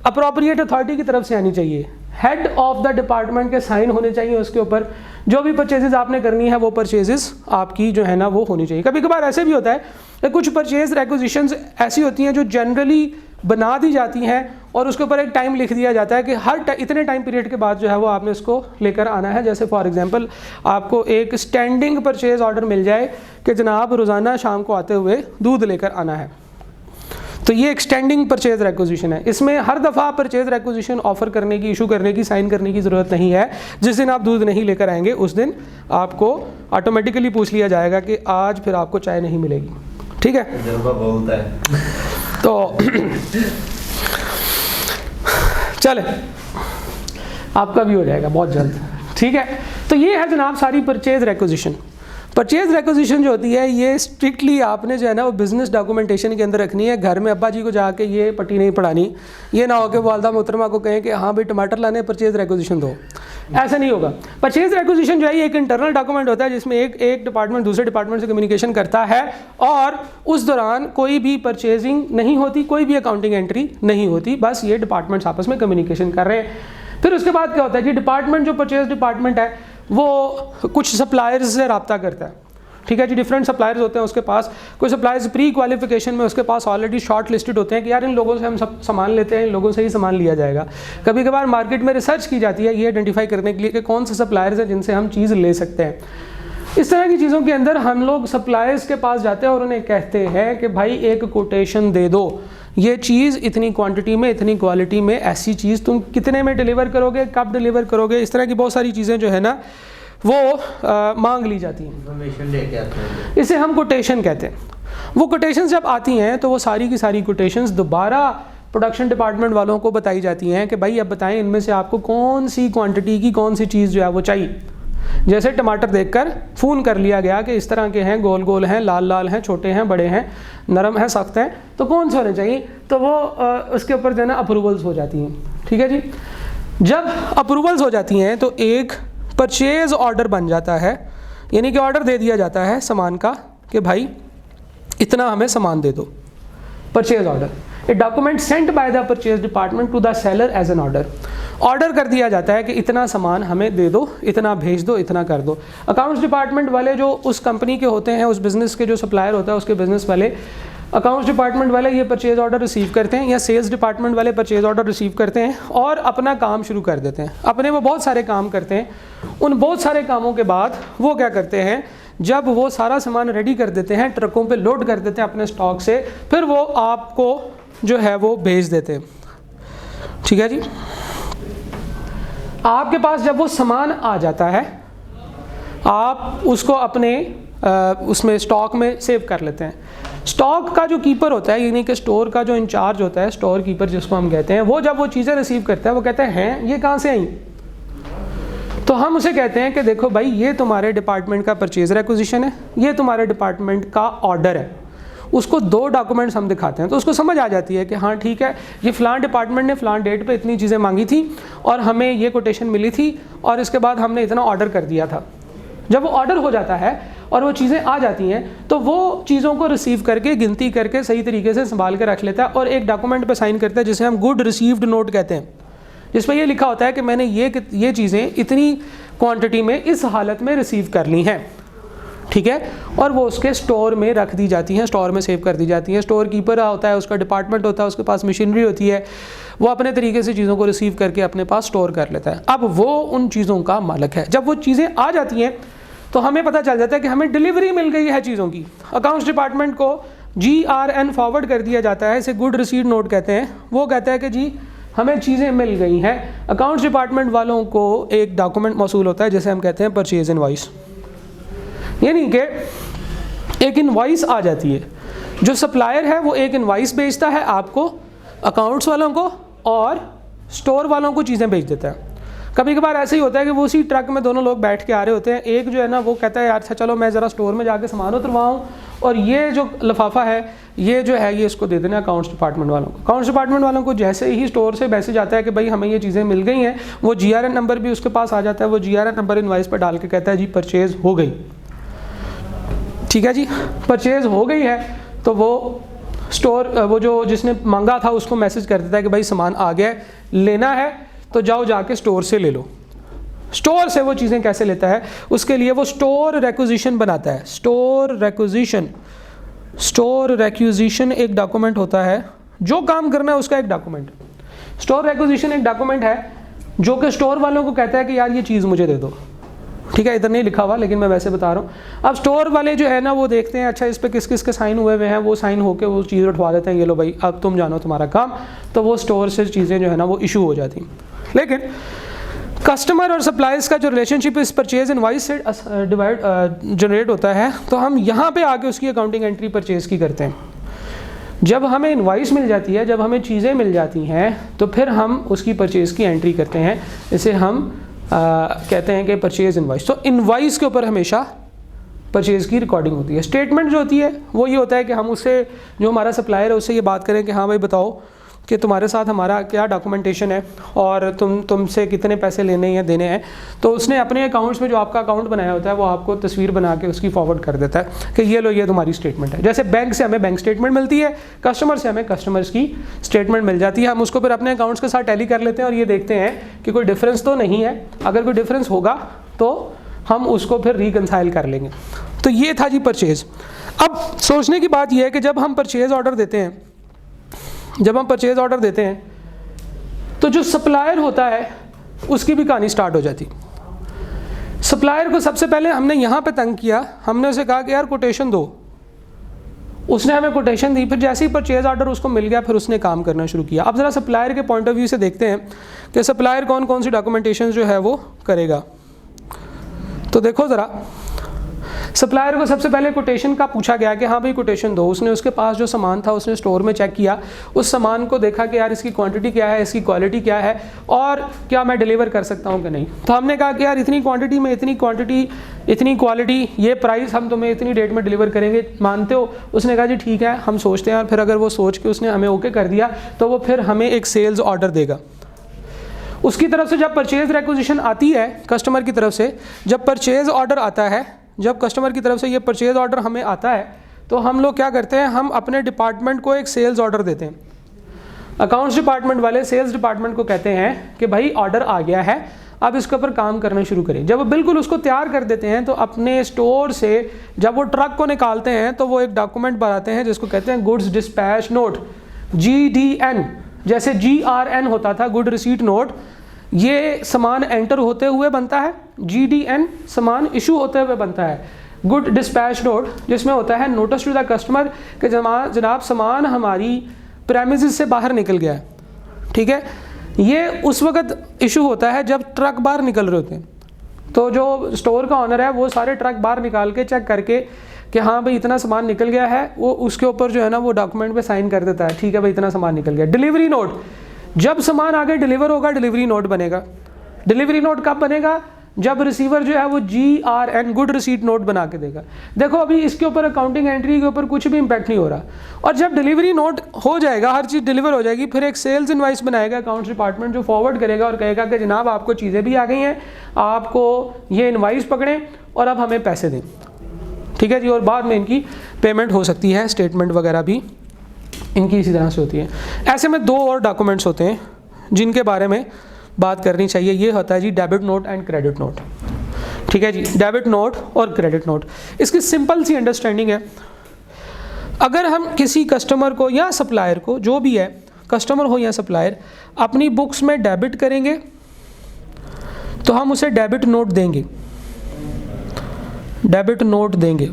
अप्रोप्रिएट अथॉरिटी की तरफ से आनी चाहिए, हेड ऑफ द डिपार्टमेंट के साइन होने चाहिए उसके ऊपर। जो भी परचेजेस आपने करनी है वो परचेजेस आपकी जो है ना वो होनी चाहिए। कभी कभार ऐसे भी होता है कि कुछ परचेज रिक्विजिशंस ऐसी होती हैं जो जनरली बना दी जाती हैं और उसके ऊपर एक टाइम लिख दिया जाता है कि हर इतने टाइम पीरियड के बाद जो है वो आपने इसको लेकर आना है। जैसे फॉर एग्जांपल आपको एक स्टैंडिंग परचेज ऑर्डर मिल जाए कि जनाब रोज़ाना शाम को आते हुए दूध लेकर आना है, तो ये एक्सटेंडिंग परचेज रिक्विजिशन है। इसमें हर दफ़ा परचेज रिक्विजिशन ऑफर करने की, इशू करने की, साइन करने की ज़रूरत नहीं है। जिस दिन आप दूध नहीं लेकर आएंगे उस दिन आपको ऑटोमेटिकली पूछ लिया जाएगा कि आज फिर आपको चाय नहीं मिलेगी, ठीक है। बोलता है तो चले, आपका भी हो जाएगा बहुत जल्द, ठीक है। तो ये है जनाब सारी परचेज रिक्विजिशन। परचेज रिक्विजिशन जो होती है ये स्ट्रिक्टली आपने जो है ना वो बिज़नेस डॉक्यूमेंटेशन के अंदर रखनी है। घर में अब्बा जी को जाके ये पट्टी नहीं पढ़ानी, ये ना हो कि वालदा मोहतरमा को कहें कि हाँ भाई टमाटर लाने परचेज रिक्विजिशन दो, ऐसा नहीं होगा। परचेज रिक्विजिशन जो है ये एक इंटरनल डॉक्यूमेंट होता है जिसमें एक डिपार्टमेंट दूसरे डिपार्टमेंट से कम्युनिकेशन करता है और उस दौरान कोई भी परचेजिंग नहीं होती, कोई भी अकाउंटिंग एंट्री नहीं होती, बस ये डिपार्टमेंट्स आपस में कम्युनिकेशन कर रहे हैं। फिर उसके बाद क्या होता है कि डिपार्टमेंट जो परचेज डिपार्टमेंट है वो कुछ सप्लायर्स से रब्ता करता है, ठीक है जी। डिफरेंट सप्लायर्स होते हैं उसके पास, कोई सप्लायर्स प्री क्वालिफिकेशन में उसके पास ऑलरेडी शॉर्ट लिस्टेड होते हैं कि यार इन लोगों से हम सब सामान लेते हैं, इन लोगों से ही सामान लिया जाएगा। कभी कभार मार्केट में रिसर्च की जाती है ये आइडेंटिफाई करने के लिए कि कौन से सप्लायर्स हैं जिनसे हम चीज़ ले सकते हैं। इस तरह की चीज़ों के अंदर हम लोग सप्लायर्स के पास जाते हैं और उन्हें कहते हैं कि भाई एक कोटेशन दे दो, ये चीज़ इतनी क्वांटिटी में, इतनी क्वालिटी में, ऐसी चीज़ तुम कितने में डिलीवर करोगे, कब डिलीवर करोगे, इस तरह की बहुत सारी चीज़ें जो है ना वो मांग ली जाती हैं। इसे हम कोटेशन कहते हैं। वो कोटेशन जब आती हैं तो वो सारी की सारी कोटेशंस दोबारा प्रोडक्शन डिपार्टमेंट वालों को बताई जाती हैं कि भाई अब बताएं इनमें से आपको कौन सी क्वांटिटी की कौन सी चीज़ जो है वो चाहिए। जैसे टमाटर देखकर फ़ोन कर लिया गया कि इस तरह के हैं, गोल गोल हैं, लाल लाल हैं, छोटे हैं, बड़े हैं, नरम हैं, सख्त हैं, तो कौन से होने चाहिए, तो वो उसके ऊपर जो है ना अप्रूवल्स हो जाती हैं, ठीक है जी। जब अप्रूवल्स हो जाती हैं तो एक परचेज ऑर्डर बन जाता है, यानी कि ऑर्डर दे दिया जाता है सामान का कि भाई इतना हमें सामान दे दो, purchase order. A document sent by the purchase department to the seller as an order. Order कर दिया जाता है कि इतना सामान हमें दे दो, इतना भेज दो, इतना कर दो। अकाउंट्स डिपार्टमेंट वाले जो उस कंपनी के होते हैं, उस बिज़नेस के जो सप्लायर होता है उसके बिज़नेस वाले, अकाउंट्स डिपार्टमेंट वाले ये परचेज ऑर्डर रिसीव करते हैं या सेल्स डिपार्टमेंट वाले परचेज ऑर्डर रिसीव करते हैं और अपना काम शुरू कर देते हैं। अपने वो बहुत सारे काम करते हैं। उन बहुत सारे कामों के बाद वो क्या करते हैं, जब वो सारा सामान रेडी कर देते हैं, ट्रकों पे लोड कर देते हैं अपने स्टॉक से, फिर वो आपको जो है वो भेज देते हैं, ठीक है जी। आपके पास जब वो सामान आ जाता है आप उसको अपने उसमें स्टॉक में सेव कर लेते हैं। स्टॉक का जो कीपर होता है, यानी कि स्टोर का जो इंचार्ज होता है, स्टोर कीपर जिसको हम कहते हैं, वो जब वो चीज़ें रिसीव करता है वो कहते हैं ये कहाँ से आई, तो हम उसे कहते हैं कि देखो भाई ये तुम्हारे डिपार्टमेंट का परचेज रिक्विजिशन है, ये तुम्हारे डिपार्टमेंट का ऑर्डर है। उसको दो डॉक्यूमेंट्स हम दिखाते हैं तो उसको समझ आ जाती है कि हाँ ठीक है, ये फ़लाँ डिपार्टमेंट ने फ़लाँ डेट पे इतनी चीज़ें मांगी थी और हमें ये कोटेशन मिली थी और इसके बाद हमने इतना ऑर्डर कर दिया था। जब वो ऑर्डर हो जाता है और वो चीज़ें आ जाती हैं तो वो चीज़ों को रिसीव करके, गिनती करके सही तरीके से संभाल के रख लेता है और एक डॉक्यूमेंट पे साइन करता है जिसे हम गुड रिसीव्ड नोट कहते हैं, जिस पर ये लिखा होता है कि मैंने ये चीज़ें इतनी क्वांटिटी में इस हालत में रिसीव कर ली हैं, ठीक है। और वो उसके स्टोर में रख दी जाती हैं, स्टोर में सेव कर दी जाती हैं। स्टोर कीपर होता है, उसका डिपार्टमेंट होता है, उसके पास मशीनरी होती है, वो अपने तरीके से चीज़ों को रिसीव करके अपने पास स्टोर कर लेता है। अब वो उन चीज़ों का मालिक है। जब वो चीज़ें आ जाती हैं तो हमें पता चल जाता है कि हमें डिलीवरी मिल गई है चीज़ों की। अकाउंट्स डिपार्टमेंट को GRN फॉरवर्ड कर दिया जाता है, इसे गुड रिसीव्ड नोट कहते हैं। वो कहता है कि जी हमें चीज़ें मिल गई हैं। अकाउंट्स डिपार्टमेंट वालों को एक डॉक्यूमेंट मौसूल होता है जिसे हम कहते हैं परचेज इनवॉइस, यानी कि एक इनवॉइस आ जाती है। जो सप्लायर है वो एक इनवॉइस भेजता है आपको, अकाउंट्स वालों को, और स्टोर वालों को चीज़ें भेज देता है। कभी कभार ऐसे ही होता है कि वो उसी ट्रक में दोनों लोग बैठ के आ रहे होते हैं, एक जो है ना वो कहता है यार अच्छा चलो मैं ज़रा स्टोर में जाके सामान उतरवाऊँ, और ये जो लिफाफा है ये जो है ये इसको दे देना अकाउंट्स डिपार्टमेंट वालों को। अकाउंट्स डिपार्टमेंट वालों को जैसे ही स्टोर से मैसेज आता है कि भाई हमें ये चीज़ें मिल गई हैं, वो GRN नंबर भी उसके पास आ जाता है, वो GRN नंबर इनवाइस पर डाल के कहता है जी परचेज़ हो गई। ठीक है जी, परचेज़ हो गई है तो वो स्टोर वो जो जिसने मांगा था उसको मैसेज कर देता है कि भाई सामान आ गया है, लेना है तो जाओ जाके स्टोर से ले लो। स्टोर से वो चीज़ें कैसे लेता है, उसके लिए वो स्टोर रिक्विजिशन बनाता है। स्टोर रिक्विजिशन एक डॉक्यूमेंट होता है, जो काम करना है उसका एक डॉक्यूमेंट। स्टोर रिक्विजिशन एक डॉक्यूमेंट है जो कि स्टोर वालों को कहता है कि यार ये चीज़ मुझे दे दो। ठीक है, इधर नहीं लिखा हुआ लेकिन मैं वैसे बता रहा हूँ। अब स्टोर वाले जो है ना वो देखते हैं अच्छा इस पर किस किस के साइन हुए हुए हैं, वो साइन होकर वो चीज़ उठवा देते हैं, ये लो भाई अब तुम जानो तुम्हारा काम, तो वो स्टोर से चीज़ें जो है ना वो इशू हो जाती हैं। लेकिन कस्टमर और सप्लायर्स का जो रिलेशनशिप इस परचेज इनवाइस से जनरेट होता है, तो हम यहाँ पे आके उसकी अकाउंटिंग एंट्री परचेज़ की करते हैं। जब हमें इनवाइस मिल जाती है, जब हमें चीज़ें मिल जाती हैं, तो फिर हम उसकी परचेज़ की एंट्री करते हैं। इसे हम कहते हैं कि परचेज़ इनवाइस। तो इनवाइस के ऊपर हमेशा परचेज़ की रिकॉर्डिंग होती है। स्टेटमेंट जो होती है वो ये होता है कि हम उससे जो हमारा सप्लायर है उससे ये बात करें कि हाँ भाई बताओ कि तुम्हारे साथ हमारा क्या डॉक्यूमेंटेशन है और तुमसे कितने पैसे लेने हैं देने हैं। तो उसने अपने अकाउंट्स में जो आपका अकाउंट बनाया होता है वो आपको तस्वीर बना के उसकी फॉरवर्ड कर देता है कि ये लो ये तुम्हारी स्टेटमेंट है। जैसे बैंक से हमें बैंक स्टेटमेंट मिलती है, कस्टमर से हमें कस्टमर्स की स्टेटमेंट मिल जाती है। हम उसको फिर अपने अकाउंट्स के साथ टैली कर लेते हैं और ये देखते हैं कि कोई डिफरेंस तो नहीं है। अगर कोई डिफरेंस होगा तो हम उसको फिर रिकंसाइल कर लेंगे। तो ये था जी परचेज़। अब सोचने की बात यह है कि जब हम परचेज़ ऑर्डर देते हैं तो जो सप्लायर होता है उसकी भी कहानी स्टार्ट हो जाती। सप्लायर को सबसे पहले हमने यहाँ पे तंग किया, हमने उसे कहा कि यार कोटेशन दो, उसने हमें कोटेशन दी। फिर जैसे ही परचेज ऑर्डर उसको मिल गया फिर उसने काम करना शुरू किया। अब ज़रा सप्लायर के पॉइंट ऑफ व्यू से देखते हैं कि सप्लायर कौन कौन सी डॉक्यूमेंटेशन जो है वो करेगा। तो देखो ज़रा, सप्लायर को सबसे पहले कोटेशन का पूछा गया कि हाँ भाई कोटेशन दो। उसने उसके पास जो सामान था उसने स्टोर में चेक किया, उस सामान को देखा कि यार इसकी क्वांटिटी क्या है, इसकी क्वालिटी क्या है और क्या मैं डिलीवर कर सकता हूँ कि नहीं। तो हमने कहा कि यार इतनी क्वांटिटी में इतनी क्वांटिटी इतनी क्वालिटी ये प्राइस हम तुम्हें इतनी डेट में डिलीवर करेंगे, मानते हो? उसने कहा जी ठीक है हम सोचते हैं। और फिर अगर वो सोच के उसने हमें ओके कर दिया तो वो फिर हमें एक सेल्स ऑर्डर देगा। उसकी तरफ से जब परचेज रिक्विजिशन आती है कस्टमर की तरफ से, जब परचेज ऑर्डर आता है, जब कस्टमर की तरफ से ये परचेज ऑर्डर हमें आता है तो हम लोग क्या करते हैं, हम अपने डिपार्टमेंट को एक सेल्स ऑर्डर देते हैं। अकाउंट्स डिपार्टमेंट वाले सेल्स डिपार्टमेंट को कहते हैं कि भाई ऑर्डर आ गया है, अब इसके ऊपर काम करना शुरू करें। जब वो बिल्कुल उसको तैयार कर देते हैं तो अपने स्टोर से जब वो ट्रक को निकालते हैं तो वो एक डॉक्यूमेंट बनाते हैं जिसको कहते हैं गुड्स डिस्पैच नोट, GDN। जैसे GRN होता था गुड रिसीट नोट, ये सामान एंटर होते हुए बनता है। GDN सामान इशू होते हुए बनता है। गुड डिस्पैच नोट जिसमें होता है नोटिस टू द कस्टमर कि जनाब सामान हमारी प्रेमिसेस से बाहर निकल गया है। ठीक है, ये उस वक्त इशू होता है जब ट्रक बाहर निकल रहे होते हैं। तो जो स्टोर का ऑनर है वो सारे ट्रक बाहर निकाल के चेक करके कि हाँ भाई इतना सामान निकल गया है, वो उसके ऊपर जो है ना वो डॉक्यूमेंट पे साइन कर देता है, ठीक है भाई इतना सामान निकल गया। डिलीवरी नोट, जब सामान आगे डिलीवर होगा डिलीवरी नोट बनेगा। डिलीवरी नोट कब बनेगा? जब रिसीवर जो है वो GRN गुड रिसीट नोट बना के देगा। देखो अभी इसके ऊपर अकाउंटिंग एंट्री के ऊपर कुछ भी इंपैक्ट नहीं हो रहा। और जब डिलीवरी नोट हो जाएगा, हर चीज़ डिलीवर हो जाएगी, फिर एक सेल्स इनवाइस बनाएगा अकाउंट्स डिपार्टमेंट जो फॉरवर्ड करेगा और कहेगा कि जनाब आपको चीज़ें भी आ गई हैं, आपको ये इनवाइस पकड़ें और अब हमें पैसे दें। ठीक है जी, और बाद में इनकी पेमेंट हो सकती है, स्टेटमेंट वगैरह भी इनकी इसी तरह से होती है। ऐसे में दो और डॉक्यूमेंट्स होते हैं जिनके बारे में बात करनी चाहिए। ये होता है जी debit note and credit note. ठीक है जी, डेबिट नोट और क्रेडिट नोट, इसकी सिंपल सी अंडरस्टैंडिंग है। अगर हम किसी कस्टमर को या सप्लायर को, जो भी है कस्टमर हो या सप्लायर, अपनी बुक्स में डेबिट करेंगे तो हम उसे डेबिट नोट देंगे, डेबिट नोट देंगे।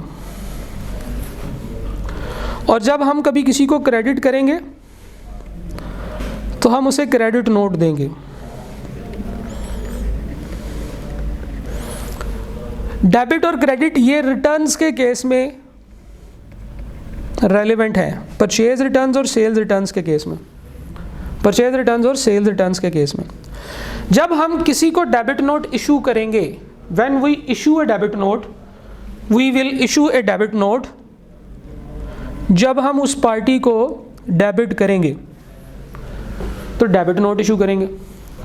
और जब हम कभी किसी को क्रेडिट करेंगे तो हम उसे क्रेडिट नोट देंगे। डेबिट और क्रेडिट ये रिटर्न्स के केस में रेलेवेंट है, परचेज रिटर्न्स और सेल्स रिटर्न्स के केस में। परचेज रिटर्न्स और सेल्स रिटर्न्स के केस में जब हम किसी को डेबिट नोट इशू करेंगे, when we issue a debit note, we will issue a debit note, जब हम उस पार्टी को डेबिट करेंगे तो डेबिट नोट इशू करेंगे।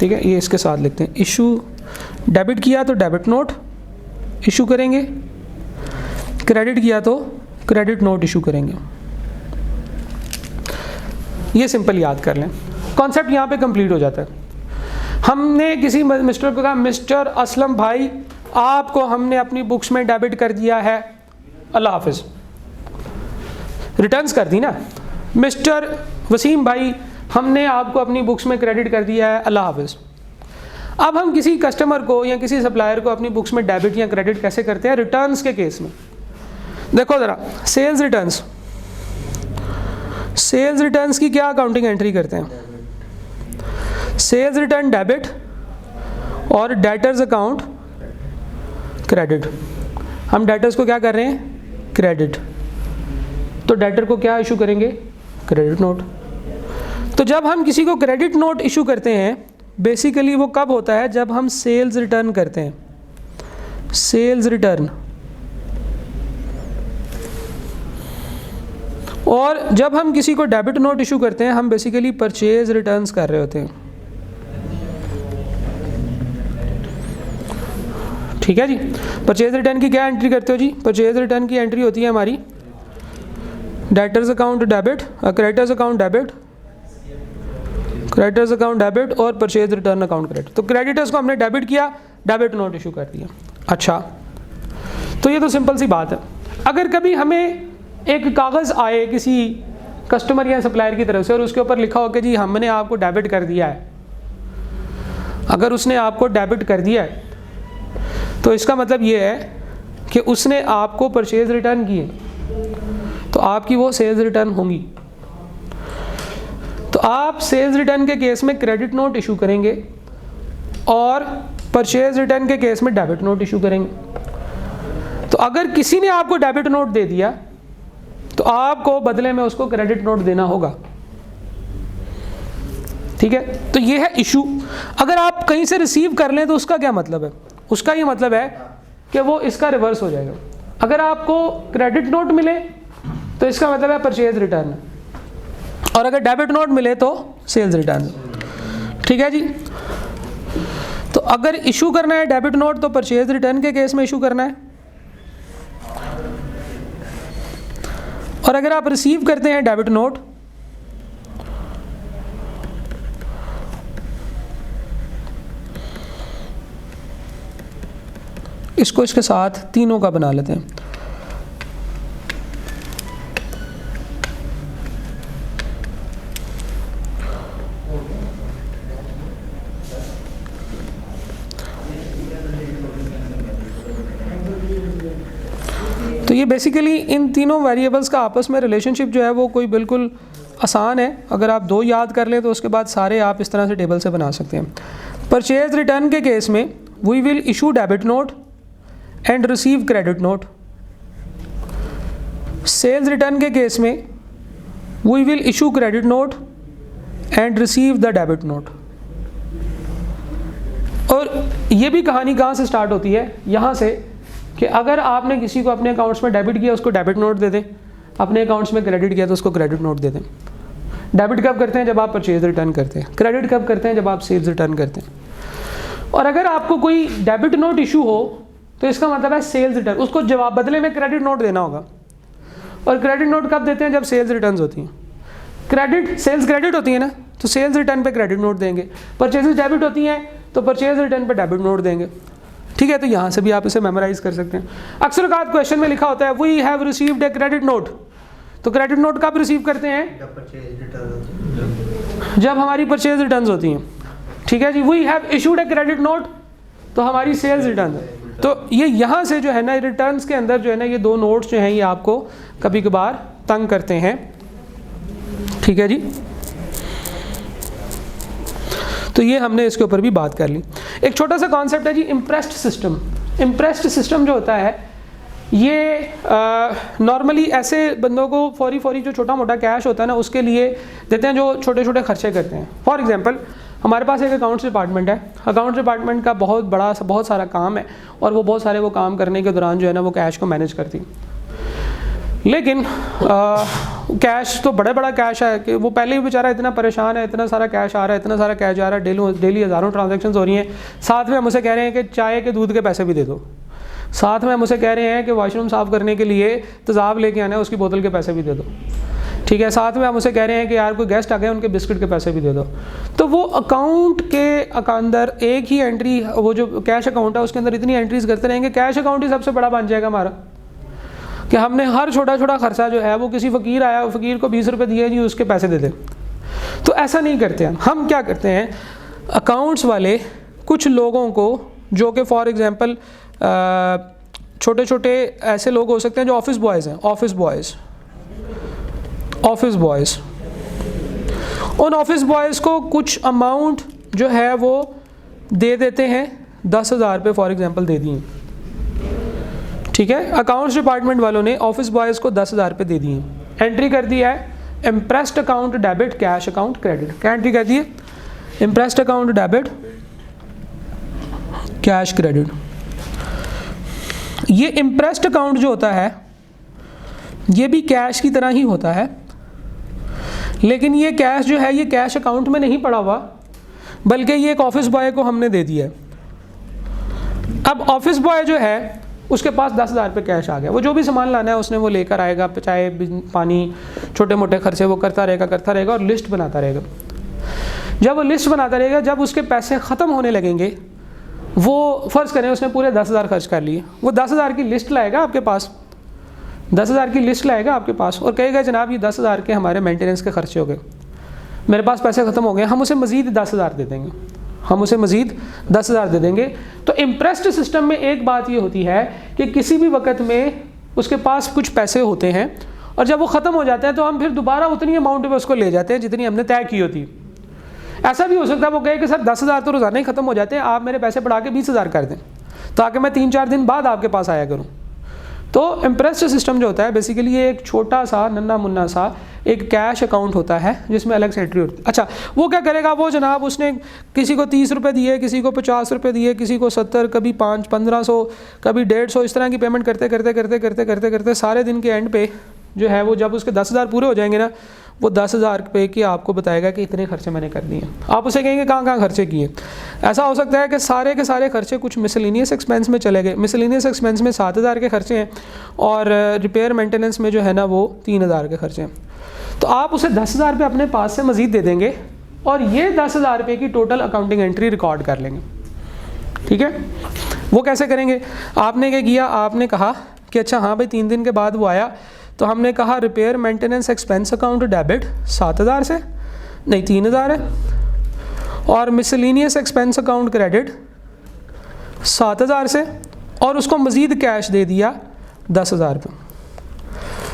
ठीक है, ये इसके साथ लिखते हैं, इशू डेबिट किया तो डेबिट नोट इशू करेंगे, क्रेडिट किया तो क्रेडिट नोट इशू करेंगे। ये सिंपल याद कर लें, कॉन्सेप्ट यहाँ पे कंप्लीट हो जाता है। हमने किसी मिस्टर को कहा, मिस्टर असलम भाई आपको हमने अपनी बुक्स में डेबिट कर दिया है, अल्लाह हाफिज़, रिटर्न्स कर दी ना। मिस्टर वसीम भाई हमने आपको अपनी बुक्स में क्रेडिट कर दिया है, अल्लाह हाफिज़। अब हम किसी कस्टमर को या किसी सप्लायर को अपनी बुक्स में डेबिट या क्रेडिट कैसे करते हैं? रिटर्न्स के केस में। देखो ज़रा, सेल्स रिटर्न्स, सेल्स रिटर्न्स की क्या अकाउंटिंग एंट्री करते हैं? सेल्स रिटर्न डेबिट और डेटर्स अकाउंट क्रेडिट। हम डेटर्स को क्या कर रहे हैं? क्रेडिट। तो डेटर को क्या इशू करेंगे? Credit note. तो जब हम किसी को क्रेडिट नोट इशू करते हैं, बेसिकली वो कब होता है? जब हम सेल्स रिटर्न करते हैं, सेल्स रिटर्न। और जब हम किसी को डेबिट नोट इशू करते हैं, हम बेसिकली परचेज रिटर्न्स कर रहे होते हैं। ठीक है जी। परचेज रिटर्न की क्या एंट्री करते हो जी? परचेज रिटर्न की एंट्री होती है हमारी debtors account debit, creditors account debit, creditors account debit और परचेज रिटर्न अकाउंट क्रेडिट। तो क्रेडिटर्स को हमने डेबिट किया, डेबिट नोट इशू कर दिया। अच्छा, तो ये तो सिंपल सी बात है। अगर कभी हमें एक कागज़ आए किसी कस्टमर या सप्लायर की तरफ से और उसके ऊपर लिखा हो कि जी हमने आपको डेबिट कर दिया है, अगर उसने आपको डेबिट कर दिया है तो इसका मतलब ये है कि उसने आपको परचेज रिटर्न किए, तो आपकी वो सेल्स रिटर्न होंगी। तो आप सेल्स रिटर्न के केस में क्रेडिट नोट इशू करेंगे और परचेज रिटर्न के केस में डेबिट नोट इशू करेंगे। तो अगर किसी ने आपको डेबिट नोट दे दिया तो आपको बदले में उसको क्रेडिट नोट देना होगा। ठीक है, तो ये है इशू। अगर आप कहीं से रिसीव कर लें तो उसका क्या मतलब है? उसका ये मतलब है कि वो इसका रिवर्स हो जाएगा। अगर आपको क्रेडिट नोट मिले तो इसका मतलब है परचेज रिटर्न, और अगर डेबिट नोट मिले तो सेल्स रिटर्न। ठीक है जी। तो अगर इशू करना है डेबिट नोट तो परचेज रिटर्न के केस में इशू करना है, और अगर आप रिसीव करते हैं डेबिट नोट इसको इसके साथ तीनों का बना लेते हैं। तो ये बेसिकली इन तीनों वेरिएबल्स का आपस में रिलेशनशिप जो है वो कोई बिल्कुल आसान है। अगर आप दो याद कर लें तो उसके बाद सारे आप इस तरह से टेबल से बना सकते हैं। परचेज रिटर्न के केस में we will issue debit note and receive credit note. Sales return के केस में we will issue credit note and receive the debit note. और ये भी कहानी कहाँ से स्टार्ट होती है? यहाँ से कि अगर आपने किसी को अपने अकाउंट्स में डेबिट किया उसको डेबिट नोट दे दें, अपने अकाउंट्स में क्रेडिट किया तो उसको क्रेडिट नोट दे दें। डेबिट कब करते हैं? जब आप परचेज रिटर्न करते हैं। क्रेडिट कब करते हैं? जब आप सेल्स रिटर्न करते हैं। और अगर आपको कोई डेबिट नोट इशू हो तो इसका मतलब है सेल्स रिटर्न, उसको जवाब बदले में क्रेडिट नोट देना होगा। और क्रेडिट नोट कब देते हैं? जब सेल्स रिटर्न होती हैं। क्रेडिट सेल्स क्रेडिट होती है ना, तो सेल्स रिटर्न पे क्रेडिट नोट देंगे। परचेजेस डेबिट होती हैं तो परचेज रिटर्न पे डेबिट नोट देंगे। ठीक है, तो यहाँ से भी आप इसे मेमोराइज कर सकते हैं। अक्सर औक़ात क्वेश्चन में लिखा होता है we have received a credit note, तो क्रेडिट नोट कब रिसीव करते हैं? जब हमारी परचेज रिटर्न होती हैं। ठीक है जी। We have issued a credit note तो हमारी सेल्स रिटर्न है। तो ये यहाँ से जो है ना रिटर्न्स के अंदर जो है ना ये दो नोट्स जो हैं ये आपको कभी कभार तंग करते हैं। ठीक है जी। तो ये हमने इसके ऊपर भी बात कर ली। एक छोटा सा कॉन्सेप्ट है जी इम्प्रेस्ड सिस्टम। इम्प्रेस्ड सिस्टम जो होता है ये नॉर्मली ऐसे बंदों को फौरी जो छोटा मोटा कैश होता है ना उसके लिए देते हैं जो छोटे छोटे खर्चे करते हैं। फॉर एग्जांपल हमारे पास एक अकाउंट्स डिपार्टमेंट है, अकाउंट्स डिपार्टमेंट का बहुत सारा काम है और वो बहुत सारे वो काम करने के दौरान जो है ना वो कैश को मैनेज करती है। लेकिन कैश तो बड़ा कैश है कि वो पहले ही बेचारा इतना परेशान है, इतना सारा कैश आ रहा है, इतना सारा कैश आ रहा है, डेली हज़ारों ट्रांजेक्शन हो रही हैं। साथ में हम उसे कह रहे हैं कि चाय के दूध के पैसे भी दे दो, साथ में हम उसे कह रहे हैं कि वॉशरूम साफ़ करने के लिए तेज़ाब लेके आना है, उसकी बोतल के पैसे भी दे दो, ठीक है। साथ में हम उसे कह रहे हैं कि यार कोई गेस्ट आ गए उनके बिस्किट के पैसे भी दे दो। तो वो अकाउंट के अंदर एक ही एंट्री, वो जो कैश अकाउंट है उसके अंदर इतनी एंट्रीज करते रहेंगे, कैश अकाउंट ही सबसे बड़ा बन जाएगा हमारा, कि हमने हर छोटा छोटा खर्चा जो है वो किसी फ़कीर आया, फ़कीर को 20 रुपये दिए जी उसके पैसे दे दें। तो ऐसा नहीं करते हम क्या करते हैं, अकाउंट्स वाले कुछ लोगों को जो कि फॉर एग्ज़ाम्पल छोटे छोटे ऐसे लोग हो सकते हैं जो ऑफिस बॉयज़ हैं, ऑफिस बॉयज़, उन ऑफिस बॉयज़ को कुछ अमाउंट जो है वो दे देते हैं, 10,000 रुपये फॉर एग्ज़ाम्पल दे दिए, ठीक है। अकाउंट्स डिपार्टमेंट वालों ने ऑफिस बॉयज़ को 10,000 रुपये दे दिए, एंट्री कर दी है impressed account debit cash account credit. क्या एंट्री कर दी है? Impressed account debit cash credit. ये इम्प्रेस्ड अकाउंट जो होता है ये भी कैश की तरह ही होता है, लेकिन ये कैश जो है ये कैश अकाउंट में नहीं पड़ा हुआ, बल्कि ये एक ऑफिस बॉय को हमने दे दिया है। अब ऑफिस बॉय जो है उसके पास 10,000 रुपये कैश आ गया, वो जो भी सामान लाना है उसने वो लेकर आएगा, चाय पानी छोटे मोटे खर्चे वो करता रहेगा और लिस्ट बनाता रहेगा। जब वो लिस्ट बनाता रहेगा, जब उसके पैसे ख़त्म होने लगेंगे, वो फ़र्ज़ करें उसने पूरे 10,000 खर्च कर लिए, वो 10,000 की लिस्ट लाएगा आपके पास, 10,000 की लिस्ट लाएगा आपके पास और कहेगा जनाब ये 10,000 के हमारे मेंटेनेंस के खर्चे हो गए, मेरे पास पैसे ख़त्म हो गए, हम उसे मज़ीद 10,000 दे देंगे, हम उसे मज़ीद 10,000 दे देंगे। तो इम्प्रेस्ड सिस्टम में एक बात ये होती है कि किसी भी वक्त में उसके पास कुछ पैसे होते हैं और जब वो ख़त्म हो जाते हैं तो हम फिर दोबारा उतनी अमाउंट में उसको ले जाते हैं जितनी हमने तय की होती। ऐसा भी हो सकता है वो कहे कि सर 10,000 तो रोज़ाना ही ख़त्म हो जाते हैं, आप मेरे पैसे बढ़ा के 20,000 कर दें ताकि मैं 3-4 दिन बाद आपके पास आया करूँ। तो इम्प्रेस्ड सिस्टम जो होता है बेसिकली ये एक छोटा सा नन्ना मुन्ना सा एक कैश अकाउंट होता है जिसमें अलग से एंट्री होती है। अच्छा, वो क्या करेगा, वो जनाब उसने किसी को 30 रुपये दिए, किसी को 50 रुपये दिए, किसी को 70, कभी 1500, कभी 150, इस तरह की पेमेंट करते सारे दिन के एंड पे जो है वो जब उसके 10,000 पूरे हो जाएंगे ना, वो 10,000 रुपये की आपको बताएगा कि इतने खर्चे मैंने कर दिए। आप उसे कहेंगे कहाँ खर्चे किए। ऐसा हो सकता है कि सारे के सारे खर्चे कुछ मिसलिनियस एक्सपेंस में चले गए, मिसलिनियस एक्सपेंस में 7,000 के खर्चे हैं और रिपेयर मेंटेनेंस में जो है ना वो 3,000 के खर्चे हैं। तो आप उसे 10,000 रुपये अपने पास से मज़ीद दे देंगे और ये 10,000 रुपये की टोटल अकाउंटिंग एंट्री रिकॉर्ड कर लेंगे, ठीक है। वो कैसे करेंगे, आपने क्या किया, आपने कहा कि अच्छा हाँ भाई 3 दिन के बाद वो आया, तो हमने कहा repair maintenance expense account debit 7,000 से, नहीं 3,000 है, और मिसलिनियस एक्सपेंस अकाउंट क्रेडिट 7,000 से, और उसको मज़ीद कैश दे दिया 10,000 रुपये।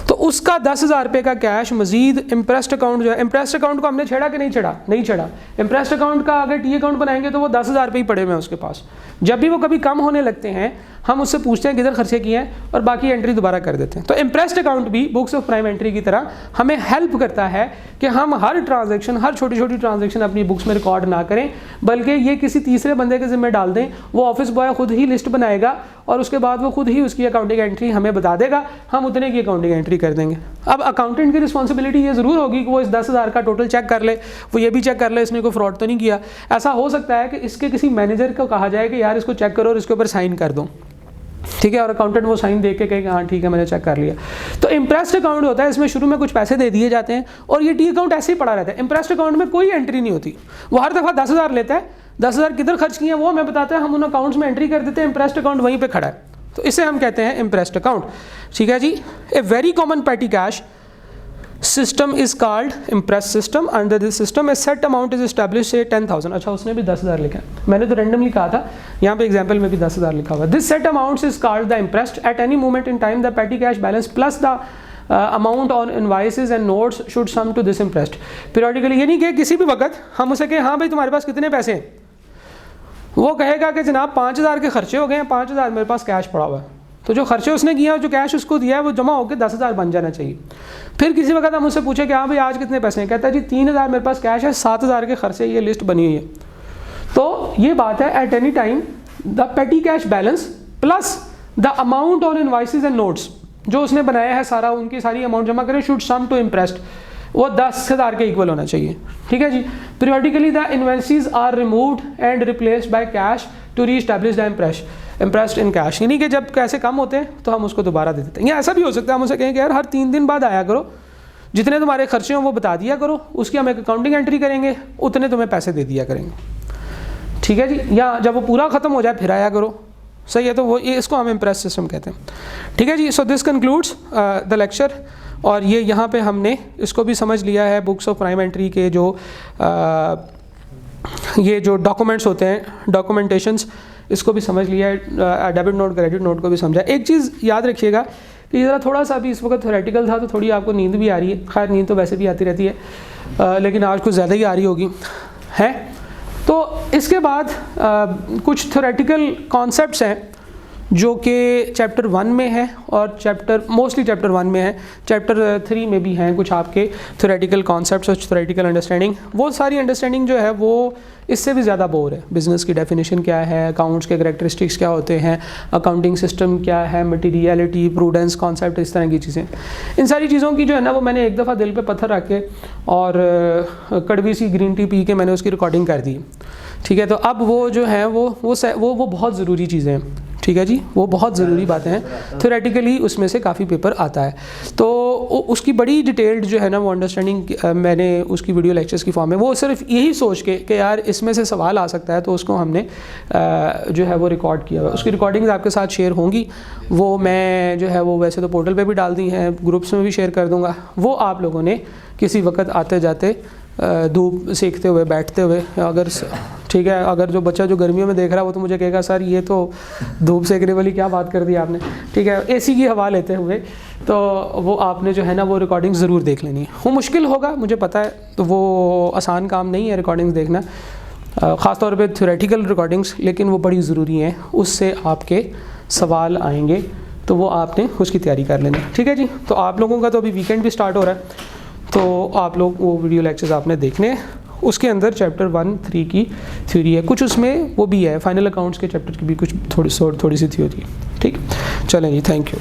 तो उसका 10,000 रुपये का कैश मज़ीद इम्प्रेस्ड अकाउंट जो है, इम्प्रेस्ड अकाउंट को हमने छेड़ा कि नहीं छेड़ा, नहीं छेड़ा। इम्प्रेस्ड अकाउंट का अगर टी अकाउंट बनाएंगे तो वो 10,000 रुपये ही पड़े हुए हैं उसके पास। जब भी वो कभी कम होने लगते हैं हम उससे पूछते हैं किधर खर्चे किए हैं और बाकी एंट्री दोबारा कर देते हैं। तो इम्प्रेस्ड अकाउंट भी बुक्स ऑफ प्राइम एंट्री की तरह हमें हेल्प करता है कि हम हर ट्रांजैक्शन, हर छोटी छोटी ट्रांजैक्शन अपनी बुक्स में रिकॉर्ड ना करें, बल्कि ये किसी तीसरे बंदे के ज़िम्मे डाल दें। वो ऑफिस बॉय खुद ही लिस्ट बनाएगा और उसके बाद वो खुद ही उसकी अकाउंटिंग एंट्री हमें बता देगा, हम उतने की अकाउंटिंग एंट्री कर देंगे। अब अकाउंटेंट की रिस्पॉन्सिबिलिटी ये ज़रूर होगी कि वो इस 10,000 का टोटल चेक कर ले, वो ये भी चेक कर ले इसने कोई फ्रॉड तो नहीं किया। ऐसा हो सकता है कि इसके किसी मैनेजर को कहा जाए कि यार इसको चेक करो और इसके ऊपर साइन कर दो, ठीक है, और अकाउंटेंट वो साइन देख के कहेगा हाँ ठीक है मैंने चेक कर लिया। तो इम्प्रेस्ड अकाउंट होता है, इसमें शुरू में कुछ पैसे दे दिए जाते हैं और ये टी अकाउंट ऐसे ही पड़ा रहता है। इम्प्रेस्ड अकाउंट में कोई एंट्री नहीं होती, वो हर दफ़ा 10,000 लेता है, 10,000 किधर खर्च किए हैं वो हमें बताता है, हम उन अकाउंट्स में एंट्री कर देते हैं, इम्प्रेस्ड अकाउंट वहीं पर खड़ा है। तो इसे हम कहते हैं इम्प्रेस्ड अकाउंट, ठीक है जी। A very common petty cash system is called imprest system. Under this system a set amount is establish say 10,000। अच्छा उसने भी 10,000 लिखा है, मैंने तो रैंडमली कहा था, यहाँ पे एग्जाम्पल में भी 10,000 लिखा हुआ। This set amount is called the imprest. At any moment in time the petty cash balance plus the amount on invoices and notes should sum to this imprest periodically. यानी कि किसी भी वक्त हम उसे कहें हाँ भाई तुम्हारे पास कितने पैसे हैं, वो कहेगा कि जनाब 5,000 के खर्चे हो गए हैं, 5,000 मेरे पास कैश पड़ा हुआ है। तो जो खर्चे उसने किया, जो कैश उसको दिया है वो जमा होकर 10,000 बन जाना चाहिए। फिर किसी वक्त हम उससे पूछे कि हाँ भाई आज कितने पैसे हैं, कहता है जी 3,000 मेरे पास कैश है, 7,000 के खर्चे, ये लिस्ट बनी हुई है। तो ये बात है, at any time the petty cash balance plus the amount on invoices and notes जो उसने बनाया है सारा, उनकी सारी अमाउंट जमा करें, शुड सम टू इम्प्रेस्ड, वो 10,000 के इक्वल होना चाहिए। ठीक है जी। Periodically the invoices are removed and replaced by cash to reestablish the imprest in cash, यानी कि जब पैसे कम होते हैं तो हम उसको दोबारा दे देते हैं। या ऐसा भी हो सकता है हम उसे कहें कि यार हर 3 दिन बाद आया करो, जितने तुम्हारे खर्चे हों वो बता दिया करो, उसकी हम एक अकाउंटिंग एंट्री करेंगे, उतने तुम्हें पैसे दे दिया करेंगे। ठीक है जी। या जब वो पूरा ख़त्म हो जाए फिर आया करो, सही है। तो वो ये इसको हम इम्प्रेस सिस्टम कहते हैं। ठीक है जी। So this concludes the lecture, और ये यहाँ पे हमने इसको भी समझ लिया है, बुक्स ऑफ प्राइम एंट्री के जो ये जो डॉक्यूमेंट्स होते हैं, डॉक्यूमेंटेशंस, इसको भी समझ लिया है, डेबिट नोट क्रेडिट नोट को भी समझा। एक चीज़ याद रखिएगा कि ज़रा थोड़ा सा भी इस वक्त थ्योरेटिकल था तो थोड़ी आपको नींद भी आ रही है, खैर नींद तो वैसे भी आती रहती है, लेकिन आज कुछ ज़्यादा ही आ रही होगी है। तो इसके बाद कुछ थ्योरेटिकल कॉन्सेप्ट्स हैं जो कि चैप्टर 1 में है और मोस्टली चैप्टर 1 में है, चैप्टर 3 में भी हैं कुछ आपके थ्योरेटिकल कॉन्सेप्ट्स और थ्योरेटिकल अंडरस्टैंडिंग। वो सारी अंडरस्टैंडिंग जो है वो इससे भी ज़्यादा बोर है। बिज़नेस की डेफिनेशन क्या है, अकाउंट्स के करैक्टरिस्टिक्स क्या होते हैं, अकाउंटिंग सिस्टम क्या है, मटीरियलिटी, प्रूडेंस कॉन्सेप्ट, इस तरह की चीज़ें, इन सारी चीज़ों की जो है ना वो मैंने एक दफ़ा दिल पे पत्थर रख के और कड़वी सी ग्रीन टी पी के मैंने उसकी रिकॉर्डिंग कर दी। ठीक है। तो अब वो जो है वो बहुत ज़रूरी चीज़ें हैं। ठीक है जी। वो बहुत ज़रूरी बातें हैं, थ्योरेटिकली उसमें से काफ़ी पेपर आता है। तो उसकी बड़ी डिटेल्ड जो है ना वो अंडरस्टैंडिंग मैंने उसकी वीडियो लेक्चर्स की फॉर्म में, वो सिर्फ यही सोच के कि यार इसमें से सवाल आ सकता है तो उसको हमने जो है वो रिकॉर्ड किया हुआ। उसकी रिकॉर्डिंग्स आपके साथ शेयर होंगी, वो मैं जो है वो वैसे तो पोर्टल पे भी डाल दी हैं, ग्रुप्स में भी शेयर कर दूँगा। वो आप लोगों ने किसी वक्त आते जाते धूप सेकते हुए, बैठते हुए, अगर ठीक है, अगर जो बच्चा जो गर्मियों में देख रहा है वो तो मुझे कहेगा सर ये तो धूप सेकने वाली क्या बात कर दी आपने। ठीक है। एसी की हवा लेते हुए, तो वो आपने जो है ना वो रिकॉर्डिंग ज़रूर देख लेनी है। वो मुश्किल होगा मुझे पता है, तो वो आसान काम नहीं है रिकॉर्डिंग्स देखना, ख़ास तौर पे थ्योरेटिकल रिकॉर्डिंग्स, लेकिन वो बड़ी ज़रूरी हैं, उससे आपके सवाल आएंगे, तो वो आपने उसकी तैयारी कर लेनी। ठीक है जी। तो आप लोगों का तो अभी वीकेंड भी स्टार्ट हो रहा है, तो आप लोग वो वीडियो लेक्चर्स आपने देखने हैं। उसके अंदर चैप्टर 1-3 की थ्योरी है, कुछ उसमें वो भी है, फाइनल अकाउंट्स के चैप्टर की भी कुछ थोड़ी सी थ्योरी है। ठीक, चलें जी, थैंक यू।